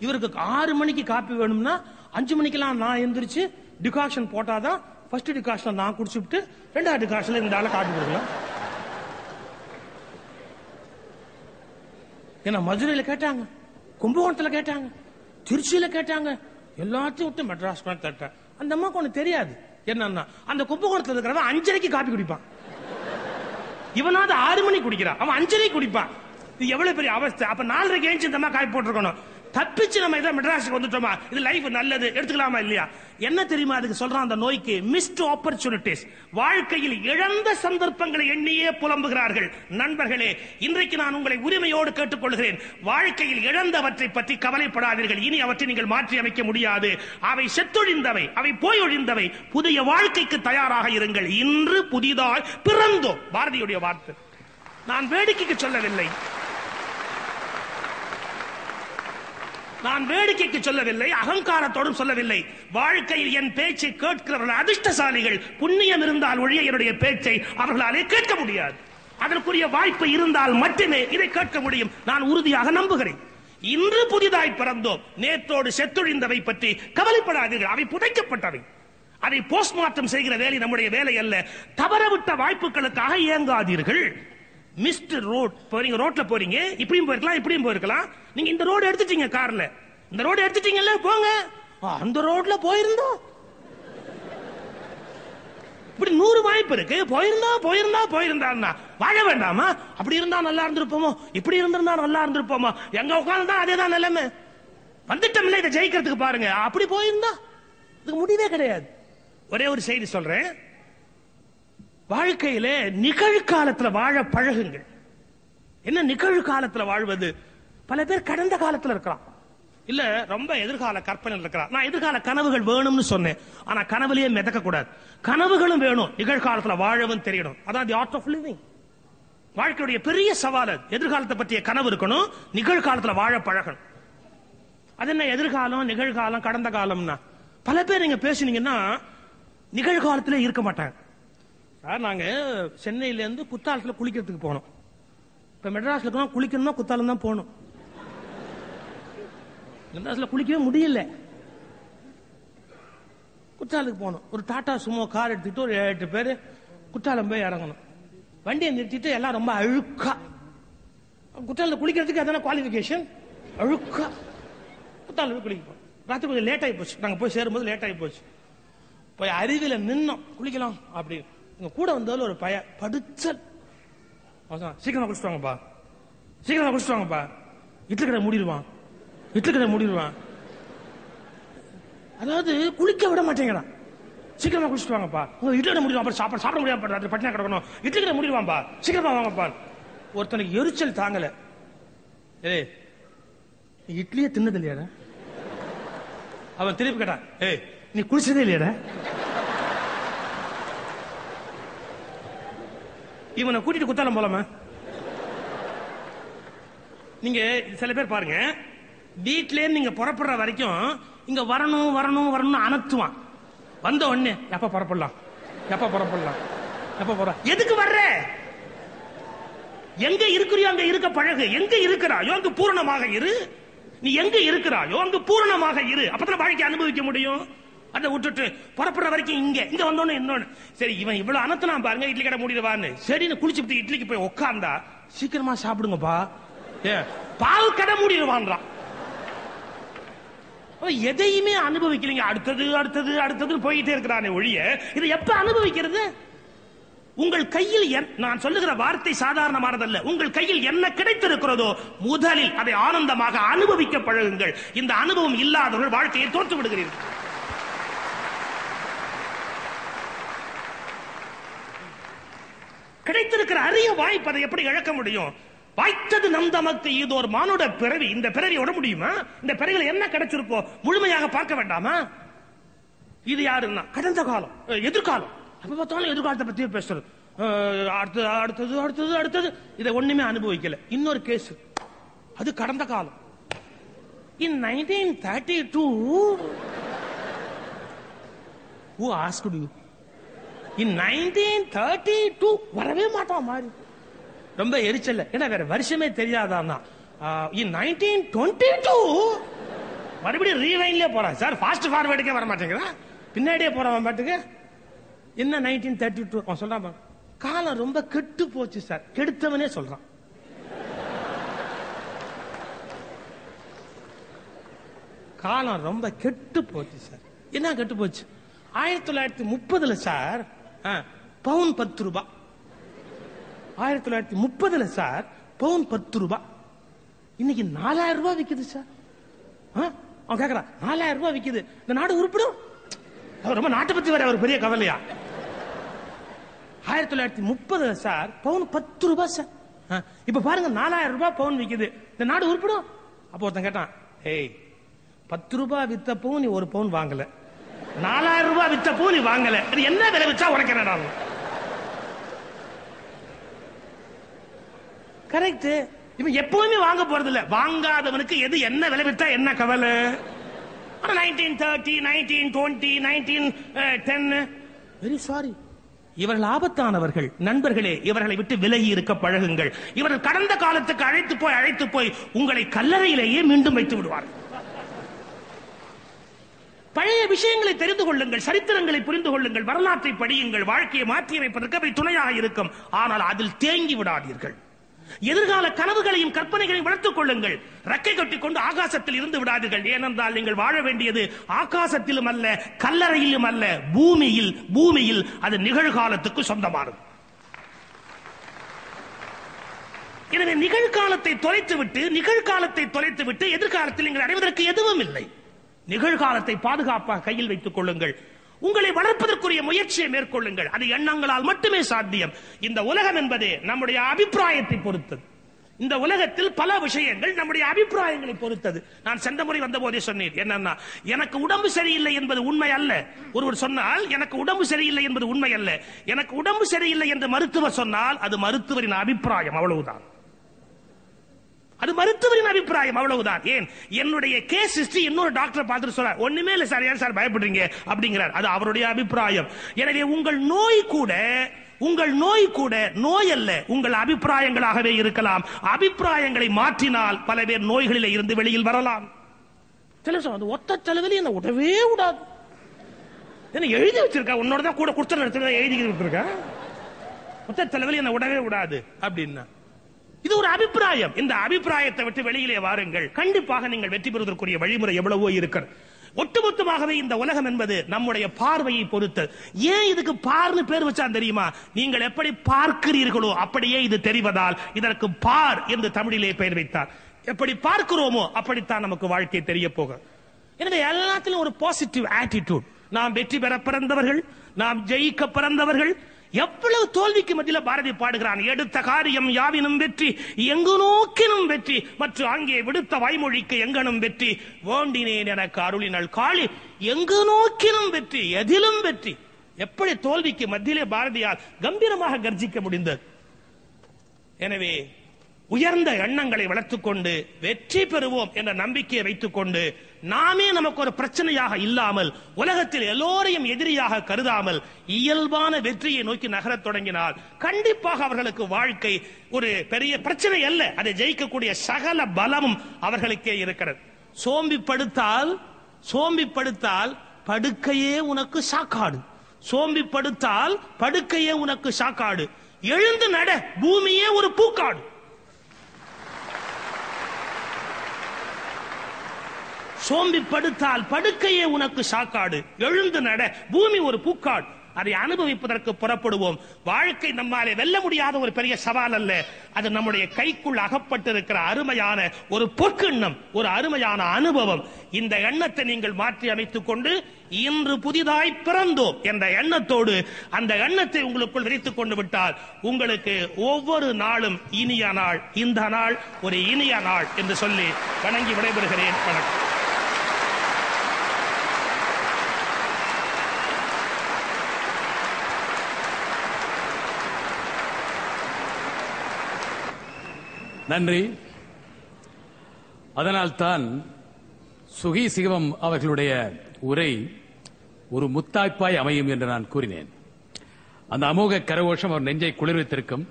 இவருக்கு 6 மணிக்கு காப்பி வேணும்னா 5 மணிக்கெல்லாம் நான் எந்திரிச்சு டிகாக்ஷன் போட்டாதான் ஃபர்ஸ்ட் டிகாக்ஷன் நான் குடிச்சுட்டு 2வது டிகாக்ஷன்ல இந்த ஆளை காப்பி கொடுக்கலாம். ஏன்னா மதுரையில கேட்டாங்க, கும்பகோணத்துல கேட்டாங்க, திருச்சியில கேட்டாங்க, எல்லாத்தையும் விட்டு மெட்ராஸ் தட்ட. அந்த அம்மாக்கு ஒண்ணு தெரியாது. என்னன்னா, அந்த கும்பகோணத்துல இருக்கிறவன் 5:30க்கு காப்பி குடிப்பான், இவனாவது 6 மணிக்கு குடிக்கிறான், அவன் 5:30க்கு குடிப்பான். இது எவ்வளவு பெரிய அவஸ்தை. அப்ப 4:30க்கு ஏஞ்சி இந்த மாதிரி காப்பி போட்டிருக்கணும். தப்பிச்சு நம்ம இதை மெட்ராஸுக்கு வந்துட்டோமா? இது லைஃப் நல்லது எடுத்துக்கலாமா இல்லையா? என்ன தெரியுமா அதுக்கு சொல்றான் அந்த நோய்க்கு? Missed opportunities. வாழ்க்கையில் இழந்த சந்தர்ப்பங்களை எண்ணியே புலம்புகிறார்கள். நண்பர்களே, இன்றைக்கு நான் உங்களை உரிமையோடு கேட்டுக்கொள்கிறேன், வாழ்க்கையில் இழந்தவற்றை பற்றி கவலைப்படாதீர்கள். இனி அவற்றை நீங்கள் மாற்றி அமைக்க முடியாது. அவை செத்தொழிந்தவை, அவை போய் ஒழிந்தவை. புதிய வாழ்க்கைக்கு தயாராக இருங்கள். இன்று புதிதாய் பிறந்தோம். பாரதியுடைய வார்த்தை. நான் வேடிக்கைக்கு சொல்லவில்லை, நான் வேடிக்கைக்கு சொல்லவில்லை, அகங்காரத்தோடும் சொல்லவில்லை. வாழ்க்கையில் என் பேச்சை கேட்கிறவர்கள் அதிர்ஷ்டசாலிகள். புண்ணியம் இருந்தால் ஒழிய என்னுடைய பேச்சை அவர்களாலே கேட்க முடியாது. அதற்குரிய வாய்ப்பு இருந்தால் மட்டுமே இதை கேட்க முடியும். நான் உறுதியாக நம்புகிறேன். இன்று புதிதாய் பிறந்தோம். நேற்றோடு செத்தொழிந்தவை பற்றி கவலைப்படாதீர்கள். அவை புதைக்கப்பட்டவை. அதை போஸ்ட்மார்ட்டம் செய்கிற வேலை நம்முடைய வேலை அல்ல. தவறவிட்ட வாய்ப்புகளுக்காக இயங்காதீர்கள். மிஸ்டர் ரோட், நீங்க ரோட்ல போறீங்க, இப்படியும் போயிருக்கலாம், இப்படியும் போயிருக்கலாம். நீங்க இந்த ரோடு எடுத்துட்டீங்க, கார்ல இந்த ரோடு எடுத்துட்டீங்கல்ல, போங்க. அந்த ரோட்ல போயிருந்தோம், இப்படி 100 வாய்ப்பு இருக்கு. போயிருந்தா வாழ வேண்டாமா? அப்படி இருந்தா நல்லா இருந்திருப்போமோ, இப்படி இருந்திருந்தா நல்லா இருந்திருப்போமோ, எங்க உட்கார்ந்தா அதேதான் நிலைமை. வந்துட்டோம் இல்ல, இதை ஜெயிக்கிறதுக்கு பாருங்க. அப்படி போயிருந்தா இதுக்கு முடிவே கிடையாது. ஒரே ஒரு செய்தி சொல்றேன். வாழ்க்கையில நிகழ்காலத்துல வாழ பழகுங்கள். என்ன நிகழ்காலத்துல வாழ்வது? பல பேர் கடந்த காலத்துல இருக்கலாம், இல்ல ரொம்ப எதிர்கால கற்பனை இருக்கலாம். நான் எதிர்கால கனவுகள் வேணும்னு சொன்னேன், ஆனா கனவுலயே மிதக்க கூடாது. கனவுகளும் வேணும், நிகழ்காலத்துல வாழவும் தெரியணும். அதான் தி ஆர்ட் ஆஃப் லிவிங். வாழ்க்கையுடைய பெரிய சவால் அது. எதிர்காலத்தை பற்றிய கனவு இருக்கணும், நிகழ்காலத்துல வாழ பழகணும். அது என்ன எதிர்காலம், நிகழ்காலம், கடந்த காலம்னா? பல பேர் நீங்க பேசுனீங்கன்னா நிகழ்காலத்திலே இருக்க மாட்டாங்க. சார், நாங்க சென்னையில இருந்து குத்தாலத்துல குளிக்கிறதுக்கு போனோம். இப்ப மெட்ராஸ்ல குளிக்கணும்னா குத்தாலம் தான் போகணும். மெட்ராஸ்ல குளிக்கவே முடியல, குற்றாலத்துக்கு போகணும். ஒரு டாடா சுமோ கார் எடுத்துக்கிட்டு ஒரு 8 பேர் குற்றாலம் போய் இறங்கணும். வண்டியை நிறுத்திட்டு எல்லாம் ரொம்ப அழுக்கா. குற்றாலத்தில் குளிக்கிறதுக்கு அதான குவாலிஃபிகேஷன், அழுக்கா. குற்றாலம் போய் குளிக்க போனோம். ராத்திரி கொஞ்சம் லேட் ஆகி போச்சு, நாங்க போய் சேரும்போது லேட் ஆகி போச்சு. போய் அருவியில நின்னோம், குளிக்கலாம் அப்படி. கூட வந்ததுல ஒரு பையன் படுச்சல், சீக்கிரமா குளிச்சுட்டு வாங்கப்பா. சீக்கிரமா குடிச்சிட்டு வாங்கப்பா, இட்லி கடை மூடிடுவான், இட்லி கடை மூடிடுவான். அதாவது குளிக்க விட மாட்டேங்கிறான். சீக்கிரமா குடிச்சிட்டு வாங்கப்பா, உங்க இட்லி கடை முடிவான், சாப்பிட முடியாம பட்டினா கிடக்கணும், இட்லி கடை முடிவான்பா, சீக்கிரமா வாங்கப்பா. ஒருத்தனுக்கு எரிச்சல் தாங்கல. ஏய் இட்லியே தின்னது இல்லையாடா? அவன் திருப்பி கேட்டான், ஏய் நீ குளிச்சதே இல்லையாடா? இவனை கூட்டிட்டு குத்தாலம் போலாமா? நீங்க சில பேர் பாருங்க, வீட்ல நீங்க புறப்படுற வரைக்கும் இங்க வரணும் வரணும் வரணும்னு அனத்துவான். வந்த உடனே எப்ப புறப்படலாம், எப்ப புறப்படலாம், எப்ப போற, எதுக்கு வர்ற? எங்க இருக்கிறியோ அங்க இருக்க பழகு. எங்க இருக்கிறாயோ அங்க பூரணமாக இரு. நீ எங்க இருக்கிறாயோ அங்க பூரணமாக இரு. அப்பதான் வாழ்க்கை அனுபவிக்க முடியும். அதை விட்டுட்டு புறப்படுற வரைக்கும் இங்க வந்தோன்னு இன்னொன்னு. சரி இவன் இவ்வளவு அனத்தலாம் பாருங்க, இட்லி கடை மூடிடுவான்னு. சரின்னு குளிச்சுட்டு இட்லிக்கு போய் உட்கார்ந்தா, சீக்கிரமா சாப்பிடுங்கப்பா, பால் கடை மூடிடுவான்றான். எதையுமே அனுபவிக்கலீங்க. அடுத்தது அடுத்தது அடுத்தது போயிட்டே இருக்கிறானே ஒழிய இதை எப்ப அனுபவிக்கிறது? உங்கள் கையில் நான் சொல்லுகிற வார்த்தை சாதாரணமானதல்ல. உங்கள் கையில் என்ன கிடைத்திருக்கிறதோ முதலில் அதை ஆனந்தமாக அனுபவிக்க பழகுங்கள். இந்த அனுபவம் இல்லாதவர்கள் வாழ்க்கையை தோற்று விடுகிறீர்கள். கிடைத்திருக்கிற அரிய வாய்ப்பு அதை எப்படி இழக்க முடியும்? வாய்த்தது நம் தமக்கு இதோர் மானுட பிறவி. இந்த பிறவி விட முடியுமா? இந்த பிறவில என்ன கிடைச்சிருப்போ முழுமையாக பார்க்க வேண்டாமா? இது யாருன்னா கடந்த காலம், எதிர்காலம். அப்ப பார்த்தாலும் எதிர்காலத்தை பத்தியே பேசுறது. அடுத்தது அடுத்தது அடுத்தது அடுத்தது இதை ஒண்ணுமே அனுபவிக்கல. இன்னொரு கேஸ், அது கடந்த காலம். In 1932 who asked you? In 1932 வரவே மாட்டான் மாதிரி ரொம்ப எரிச்சல்ல. ஏன்னா வேற வருஷமே தெரியாதான். In 1922 மறுபடியும் ரீவைன்லயே போறான் சார். ஃபாஸ்ட் ஃபார்வர்டுக்கே வர மாட்டேங்கிறான், பின்னாடியே போறான் பாட்டுக்கு. என்ன 1932 அவன் சொல்றான், காலம் ரொம்ப கெட்டு போச்சு சார். கெடுத்தவனே சொல்றான். காலம் ரொம்ப கெட்டு போச்சு சார். என்ன கெட்டு போச்சு? 1930 சார் பவுன் 10 ரூபாய். 1930 சார் பவுன் 10 ரூபாய். இன்னைக்கு 4000 ரூபாய் விக்குது சார். அவன் கேக்குறான், 4000 ரூபாய் விக்குது, இந்த நாடு உருப்பிடும்? ரொம்ப நாட்டை பத்தி வர ஒரு பெரிய கவலையா? 1930 சார் பவுன் 10 ரூபாய் சார். இப்ப பாருங்க 4000 ரூபாய் பவுன் விக்குது, இந்த நாடு உருப்பிடும்? அப்போ ஒருத்தன் கேட்டான், ஏய் 10 ரூபாய் வித்த பவுன் நீ ஒரு பவுன் வாங்கல, 4000 ரூபாய் வித்த பவுன் நீ வாங்கல, அது என்ன விலை வச்சா உனக்கு என்னடா? கரெக்ட். இவன் எப்பவுமே வாங்க போறது இல்ல. வாங்காதவனுக்கு எது என்ன விலை வித்தா என்ன கவலை? 1930, 1920, 1910 வெரி சாரி. இவர்கள் ஆபத்தானவர்கள். நண்பர்களே, இவர்களை விட்டு விலகி இருக்க பழகுங்கள். இவர்கள் கடந்த காலத்துக்கு அழைத்து போய் உங்களை கல்லறையிலேயே மீண்டும் வைத்து விடுவார்கள். பழைய விஷயங்களை தெரிந்து கொள்ளுங்கள், சரித்திரங்களை புரிந்து கொள்ளுங்கள், வரலாற்றை படியுங்கள். வாழ்க்கையை மாற்றி அமைப்பதற்கு அவை துணையாக இருக்கும். ஆனால் அதில் தேங்கி விடாதீர்கள். எதிர்கால கனவுகளையும் கற்பனைகளையும் வளர்த்துக் கொள்ளுங்கள். ரெக்கை கட்டிக் கொண்டு ஆகாசத்தில் இருந்து விடாதீர்கள். ஏனென்றால் நீங்கள் வாழ வேண்டியது ஆகாசத்திலும் அல்ல, கல்லறையிலும் அல்ல, பூமியில். அது நிகழ்காலத்துக்கு சொந்தமானது. எனவே நிகழ்காலத்தை தொலைத்துவிட்டு எதிர்காலத்தில் நீங்கள் அடைவதற்கு எதுவும் இல்லை. நிகழ்காலத்தை பாதுகாப்பாக கையில் வைத்துக் கொள்ளுங்கள். உங்களை வளர்ப்பதற்குரிய முயற்சியை மேற்கொள்ளுங்கள். அது எண்ணங்களால் மட்டுமே சாத்தியம். இந்த உலகம் என்பது நம்முடைய அபிப்பிராயத்தை பொறுத்தது. இந்த உலகத்தில் பல விஷயங்கள் நம்முடைய அபிப்பிராயங்களை பொறுத்தது. நான் சென்ற முறை வந்த போதே சொன்னேன், என்னன்னா எனக்கு உடம்பு சரியில்லை என்பது உண்மை அல்ல. ஒருவர் சொன்னால் எனக்கு உடம்பு சரியில்லை என்பது உண்மை அல்ல. எனக்கு உடம்பு சரியில்லை என்று மருத்துவர் சொன்னால் அது மருத்துவரின் அபிப்பிராயம், அவ்வளவுதான். அது மருத்துவரின் அபிப்பிராயம், அவ்வளவுதான். ஏன் என்னுடைய கேஸ் ஹிஸ்டரி இன்னொரு டாக்டர் பார்த்துட்டு சொல்றார், ஒண்ணுமே இல்ல சார், ஏன் சார் பயப்படுறீங்க அப்படிங்கிறார். அது அவருடைய அபிப்பிராயம். எனவே உங்கள் நோய் கூட நோய் அல்ல, உங்கள் அபிப்பிராயங்களாகவே இருக்கலாம். அபிப்பிராயங்களை மாற்றினால் பல பேர் நோய்களிலே இருந்து வெளியில் வரலாம். ஒத்த தலைவலி என்ன உடவே விடாது. என்ன எழுதி வச்சிருக்கா, உன்னோட தான் கூட கொடுத்த எழுதி வச்சிருக்கா, ஒத்த தலைவலி என்ன உடவே விடாது அப்படின்னா இது ஒரு அபிப்பிராயம். இந்த அபிப்பிராயத்தை விட்டு வெளியிலே வாருங்கள். கண்டிப்பாக நீங்கள் வெற்றி பெறுவதற்குரிய வழிமுறை எவ்வளவோ இருக்கிறது. ஒட்டுமொத்தமாகவே இந்த உலகம் என்பது நம்முடைய பார்வையை பொறுத்து. ஏன் இதுக்கு பார்னு பேர் வச்சா தெரியுமா? நீங்கள் எப்படி பார்க்கிறீர்களோ அப்படியே இது தெரிவதால் இதற்கு பார் என்று தமிழிலே பெயர் வைத்தார். எப்படி பார்க்கிறோமோ அப்படித்தான் நமக்கு வாழ்க்கை தெரிய போகும். எனவே எல்லாத்திலும் ஒரு பாசிட்டிவ் ஆட்டிடியூட். நாம் வெற்றி பெற பிறந்தவர்கள், நாம் ஜெயிக்க பிறந்தவர்கள். எவ்வளவு தோல்விக்கு மத்தியில் பாரதி பாடுகிறான், எடுத்த காரியம் யாவினும் வெற்றி, எங்கு நோக்கினும் வெற்றி, மற்றும் அங்கே விடுத்த வாய்மொழிக்கு எங்கனும் வெற்றி, வேண்டினேன் எனக்கு அருளினள் காளி, எங்கு நோக்கினும் வெற்றி, எதிலும் வெற்றி. எப்படி தோல்விக்கு மத்தியிலே பாரதியால் கம்பீரமாக கர்ஜிக்க முடிந்தது. எனவே உயர்ந்த எண்ணங்களை வளர்த்துக் கொண்டு வெற்றி பெறுவோம் என்ற நம்பிக்கையை வைத்துக் கொண்டு நாமே நமக்கு ஒரு பிரச்சனையாக இல்லாமல், உலகத்தில் எல்லோரையும் எதிரியாக கருதாமல் இயல்பான வெற்றியை நோக்கி நகரத் தொடங்கினால் கண்டிப்பாக அவர்களுக்கு வாழ்க்கை ஒரு பெரிய பிரச்சனை அல்ல. அதை ஜெயிக்கக்கூடிய சகல பலமும் அவர்களுக்கே இருக்கிறது. சோம்பிப்படுத்தால் படுக்கையே உனக்கு சாக்காடு. சோம்பிப்படுத்தால் படுக்கையே உனக்கு சாக்காடு. எழுந்து நட, பூமியே ஒரு பூக்காடு. சோம்பிப்படுத்தால் படுக்கையே உனக்கு சாக்காடு, எழுந்து நட, பூமி ஒரு பூக்காடு. அதை அனுபவிப்பதற்கு புறப்படுவோம். வாழ்க்கை நம்மாலே வெல்ல முடியாத ஒரு பெரிய சவால் அல்ல. அது நம்முடைய கைக்குள் அகப்பட்டிருக்கிற அருமையான ஒரு பொற்கிண்ணம், ஒரு அருமையான அனுபவம். இந்த எண்ணத்தை நீங்கள் மாற்றி அமைத்துக் கொண்டு இன்று புதிதாய் பிறந்தோம் என்ற எண்ணத்தோடு அந்த எண்ணத்தை உங்களுக்குள் விரித்துக் கொண்டு விட்டால் உங்களுக்கு ஒவ்வொரு நாளும் இனிய நாள், இந்த நாள் ஒரு இனிய நாள் என்று சொல்லி வணங்கி விடைபெறுகிறேன். வணக்கம். நன்றி. அதனால்தான் சுகி சிவம் அவர்களுடைய உரை ஒரு முத்தாய்ப்பாய் அமையும் என்று நான் கூறினேன். அந்த அமோக கரகோஷம் அவர் நெஞ்சை குளிர்வித்திருக்கும்.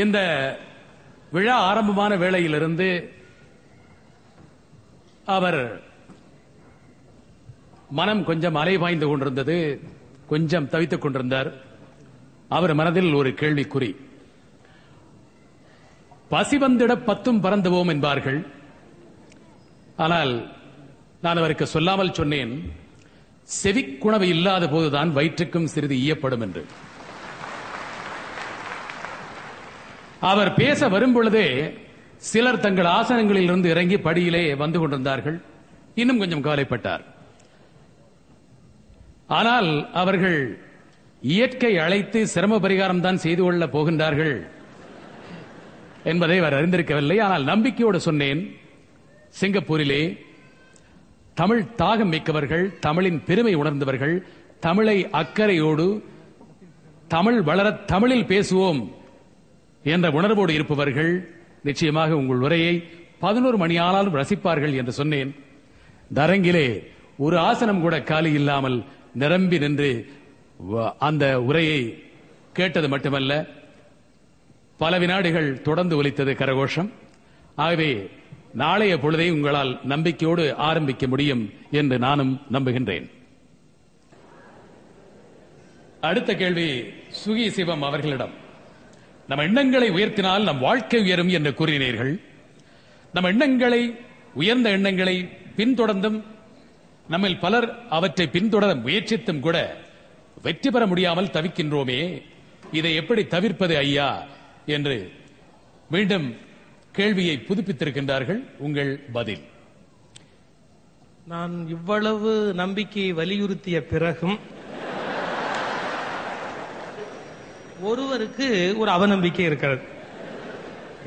இந்த விழா ஆரம்பமான வேளையிலிருந்து அவர் மனம் கொஞ்சம் அலைபாய்ந்து கொண்டிருந்தது, கொஞ்சம் தவித்துக் கொண்டிருந்தார். அவர் மனதில் ஒரு கேள்விக்குறி. பசி வந்திட பத்தும் பறந்துவோம் என்பார்கள். ஆனால் நான் அவருக்கு சொல்லாமல் சொன்னேன், செவிக்குணவு இல்லாத போதுதான் வயிற்றுக்கும் சிறிது ஈயப்படும் என்று. அவர் பேச வரும் பொழுதே சிலர் தங்கள் ஆசனங்களில் இருந்து இறங்கி படியிலே வந்து கொண்டிருந்தார்கள். இன்னும் கொஞ்சம் கவலைப்பட்டார். ஆனால் அவர்கள் இயற்கை அழைத்து சிரம பரிகாரம் தான் செய்து கொள்ளப் போகின்றார்கள் என்பதை அவர் அறிந்திருக்கவில்லை. ஆனால் நம்பிக்கையோடு சொன்னேன், சிங்கப்பூரிலே தமிழ் தாகம் மிக்கவர்கள், தமிழின் பெருமை உணர்ந்தவர்கள், தமிழை அக்கறையோடு தமிழ் வளர தமிழில் பேசுவோம் என்ற உணர்வோடு இருப்பவர்கள் நிச்சயமாக உங்கள் உரையை 11 மணி ஆனாலும் ரசிப்பார்கள் என்று சொன்னேன். தரங்கிலே ஒரு ஆசனம் கூட காலி இல்லாமல் நிரம்பி நின்று அந்த உரையை கேட்டது மட்டுமல்ல, பல வினாடிகள் தொடர்ந்து ஒலித்தது கரகோஷம். ஆகவே நாளைய பொழுதை உங்களால் நம்பிக்கையோடு ஆரம்பிக்க முடியும் என்று நானும் நம்புகின்றேன். அடுத்த கேள்வி சுகி சிவம் அவர்களிடம். நம் எண்ணங்களை உயர்த்தினால் நம் வாழ்க்கை உயரும் என்று கூறினீர்கள். நம் எண்ணங்களை, உயர்ந்த எண்ணங்களை பின்தொடர்ந்தும் நம்மில் பலர் அவற்றை பின்தொடர முயற்சித்தும் கூட வெற்றி பெற முடியாமல் தவிக்கின்றோமே, இதை எப்படி தவிர்ப்பது ஐயா என்று மீண்டும் கேள்வியை புதுப்பித்திருக்கின்றார்கள். உங்கள் பதில்? நான் இவ்வளவு நம்பிக்கையை வலியுறுத்திய பிறகும் ஒருவருக்கு ஒரு அவநம்பிக்கை இருக்கிறது.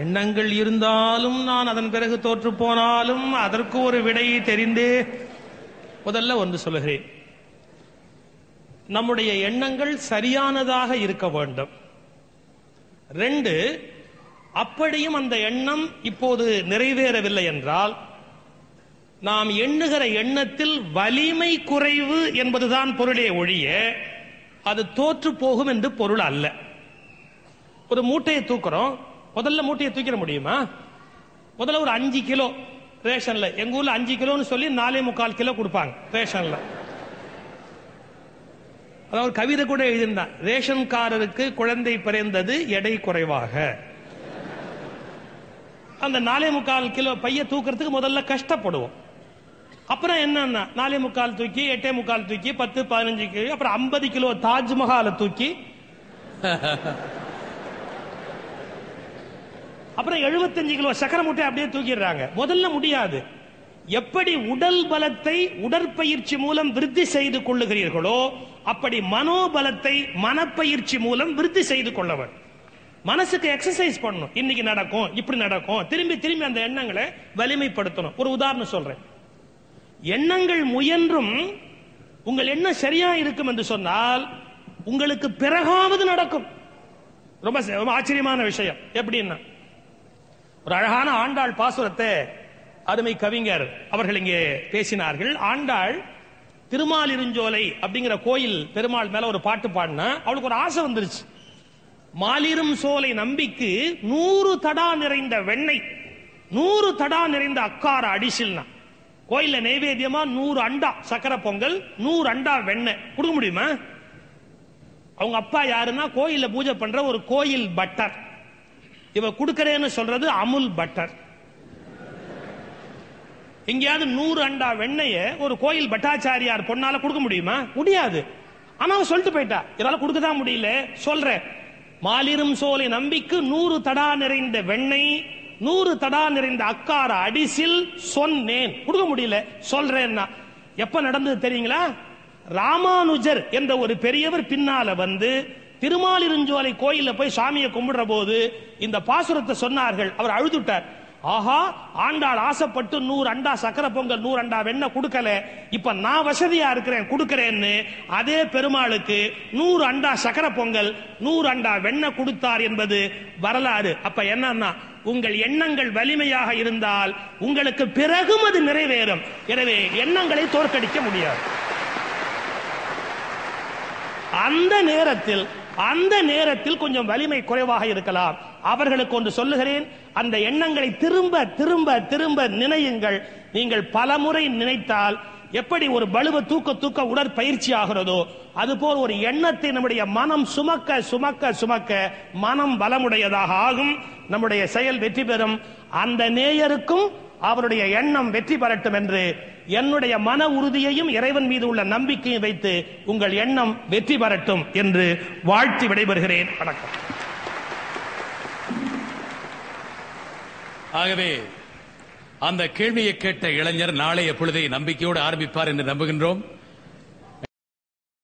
எண்ணங்கள் இருந்தாலும் நான் அதன் பிறகு தோற்று போனாலும் அதற்கு ஒரு விடையை தெரிந்தே முதல்ல ஒன்று சொல்லுகிறேன். நம்முடைய எண்ணங்கள் சரியானதாக இருக்க வேண்டும். 2, அப்படியும் அந்த எண்ணம் இப்போது நிறைவேறவில்லை என்றால் நாம் எண்ணுகிற எண்ணத்தில் வலிமை குறைவு என்பதுதான் பொருளே ஒழிய அது தோற்று போகும் என்று பொருள் அல்ல. ஒரு மூட்டையை தூக்குறோம், முதல்ல மூட்டையை தூக்கிட முடியுமா? முதல்ல ஒரு 5 கிலோ ரேஷன்ல, எங்க ஊர்ல 5 கிலோன்னு சொல்லி 4.25 கிலோ கொடுப்பாங்க ரேஷன்ல. அதாவது கவிதை கூட எழுதினான், ரேஷன்காரருக்கு குழந்தை பிறந்தது எடை குறைவாக. அந்த 4.25 கிலோ பைய தூக்குறதுக்கு முதல்ல கஷ்டப்படுவோம். அப்புறம் என்னன்னா 4.25 தூக்கி 8.25 தூக்கி 10, 15 கிலோ, அப்புறம் 50 கிலோ தாஜ்மஹாலை தூக்கி, அப்புறம் 75 கிலோ சக்கரை மூட்டை அப்படியே தூக்கிடுறாங்க. முதல்ல முடியாது. எப்படி உடல் பலத்தை உடற்பயிற்சி மூலம் விருத்தி செய்து கொள்ளுகிறீர்களோ அப்படி மனோபலத்தை மனப்பயிற்சி மூலம் விருத்தி செய்து கொள்ளவர். மனசுக்கு எக்ஸசைஸ் பண்ணணும். இன்னைக்கு நடக்கும், இப்படி நடக்கும், திரும்பி திரும்பி அந்த எண்ணங்களை வலிமைப்படுத்தணும். ஒரு உதாரணம் சொல்றேன். எண்ணங்கள் முயன்றும் உங்கள் எண்ணம் சரியா இருக்கும் என்று சொன்னால் உங்களுக்கு பிறகாவது நடக்கும். ரொம்ப ஆச்சரியமான விஷயம். எப்படின்னா, ஒரு அழகான ஆண்டாள் பாசுரத்தை அருமை கவிஞர் அவர்கள் இங்கே பேசினார்கள். ஆண்டாள் திருமாலிருஞ்சோலை அப்படிங்கிற கோயில் பெருமாள் மேல ஒரு பாட்டு பாடினா அவளுக்கு ஒரு ஆசை வந்துருச்சு. மாலிரும் சோலை நம்பிக்கு 100 தடா நிறைந்த வெண்ணெய், 100 தடா நிறைந்த அக்கார அடிசில்னா, கோயில்ல நைவேத்தியமா 100 அண்டா சக்கரை பொங்கல், 100 அண்டா வெண்ணெய் கொடுக்க முடியுமா? அவங்க அப்பா யாருன்னா கோயில்ல பூஜை பண்ற ஒரு கோயில் பட்டர். இவ கொடுக்கறேன்னு சொல்றது அமுல் பட்டர். எங்கேயாவது 100 அண்டா வெண்ணெய ஒரு கோயில் பட்டாச்சாரியார் பொண்ணால கொடுக்க முடியுமா? முடியாது. ஆனா அவன் சொல்லிட்டு போயிட்டா, இதனால கொடுக்கதான் முடியல. சொல்றேன், மாலிரும் சோலை நம்பிக்கு 100 தடா நிறைந்த வெண்ணெய், 100 தடா நிறைந்த அக்கார அடிசில் சொன்னேன். கொடுக்க முடியல, சொல்றேன்னா. எப்ப நடந்தது தெரியுங்களா? ராமானுஜர் என்ற ஒரு பெரியவர் பின்னால வந்து திருமாலிருஞ்சோலை கோயில்ல போய் சாமியை கும்பிடுற போது இந்த பாசுரத்தை சொன்னார்கள். அவர் அழுதுட்டார். ஆஹா, ஆண்டாள் ஆசைப்பட்டு 100 அண்டா சக்கரை பொங்கல் 100 அண்டா வெண்ணெய் கொடுக்கல, இப்ப நான் வசதியா இருக்கிறேன் கொடுக்கிறேன்னு அதே பெருமாளுக்கு 100 அண்டா சக்கரை பொங்கல் 100 அண்டா வெண்ணெய் கொடுத்தார் என்பது வரலாறு. அப்ப என்னன்னா, உங்கள் எண்ணங்கள் வலிமையாக இருந்தால் உங்களுக்கு பிறகும் அது நிறைவேறும். எனவே எண்ணங்களை தோற்கடிக்க முடியாது. அந்த நேரத்தில் கொஞ்சம் வலிமை குறைவாக இருக்கலாம். அவர்களுக்கு ஒன்று சொல்லுகிறேன், அந்த எண்ணங்களை திரும்ப திரும்ப திரும்ப நினையுங்கள். நீங்கள் பலமுறை நினைத்தால் எப்படி ஒரு பளுவை தூக்க உடற்பயிற்சி ஆகிறதோ அதுபோல் ஒரு எண்ணத்தை நம்முடைய மனம் சுமக்க சுமக்க சுமக்க மனம் பலமுடையதாக ஆகும். நம்முடைய செயல் வெற்றி பெறும். அந்த நேயருக்கும் அவருடைய எண்ணம் வெற்றி பெறட்டும் என்று என்னுடைய மன உறுதியையும் இறைவன் மீது உள்ள நம்பிக்கையை வைத்து உங்கள் எண்ணம் வெற்றி பெறட்டும் என்று வாழ்த்தி விடைபெறுகிறேன். வணக்கம். ஆகவே அந்த கேள்வியை கேட்ட இளைஞர் நாளைய பொழுதை நம்பிக்கையோடு ஆரம்பிப்பார் என்று நம்புகின்றோம்.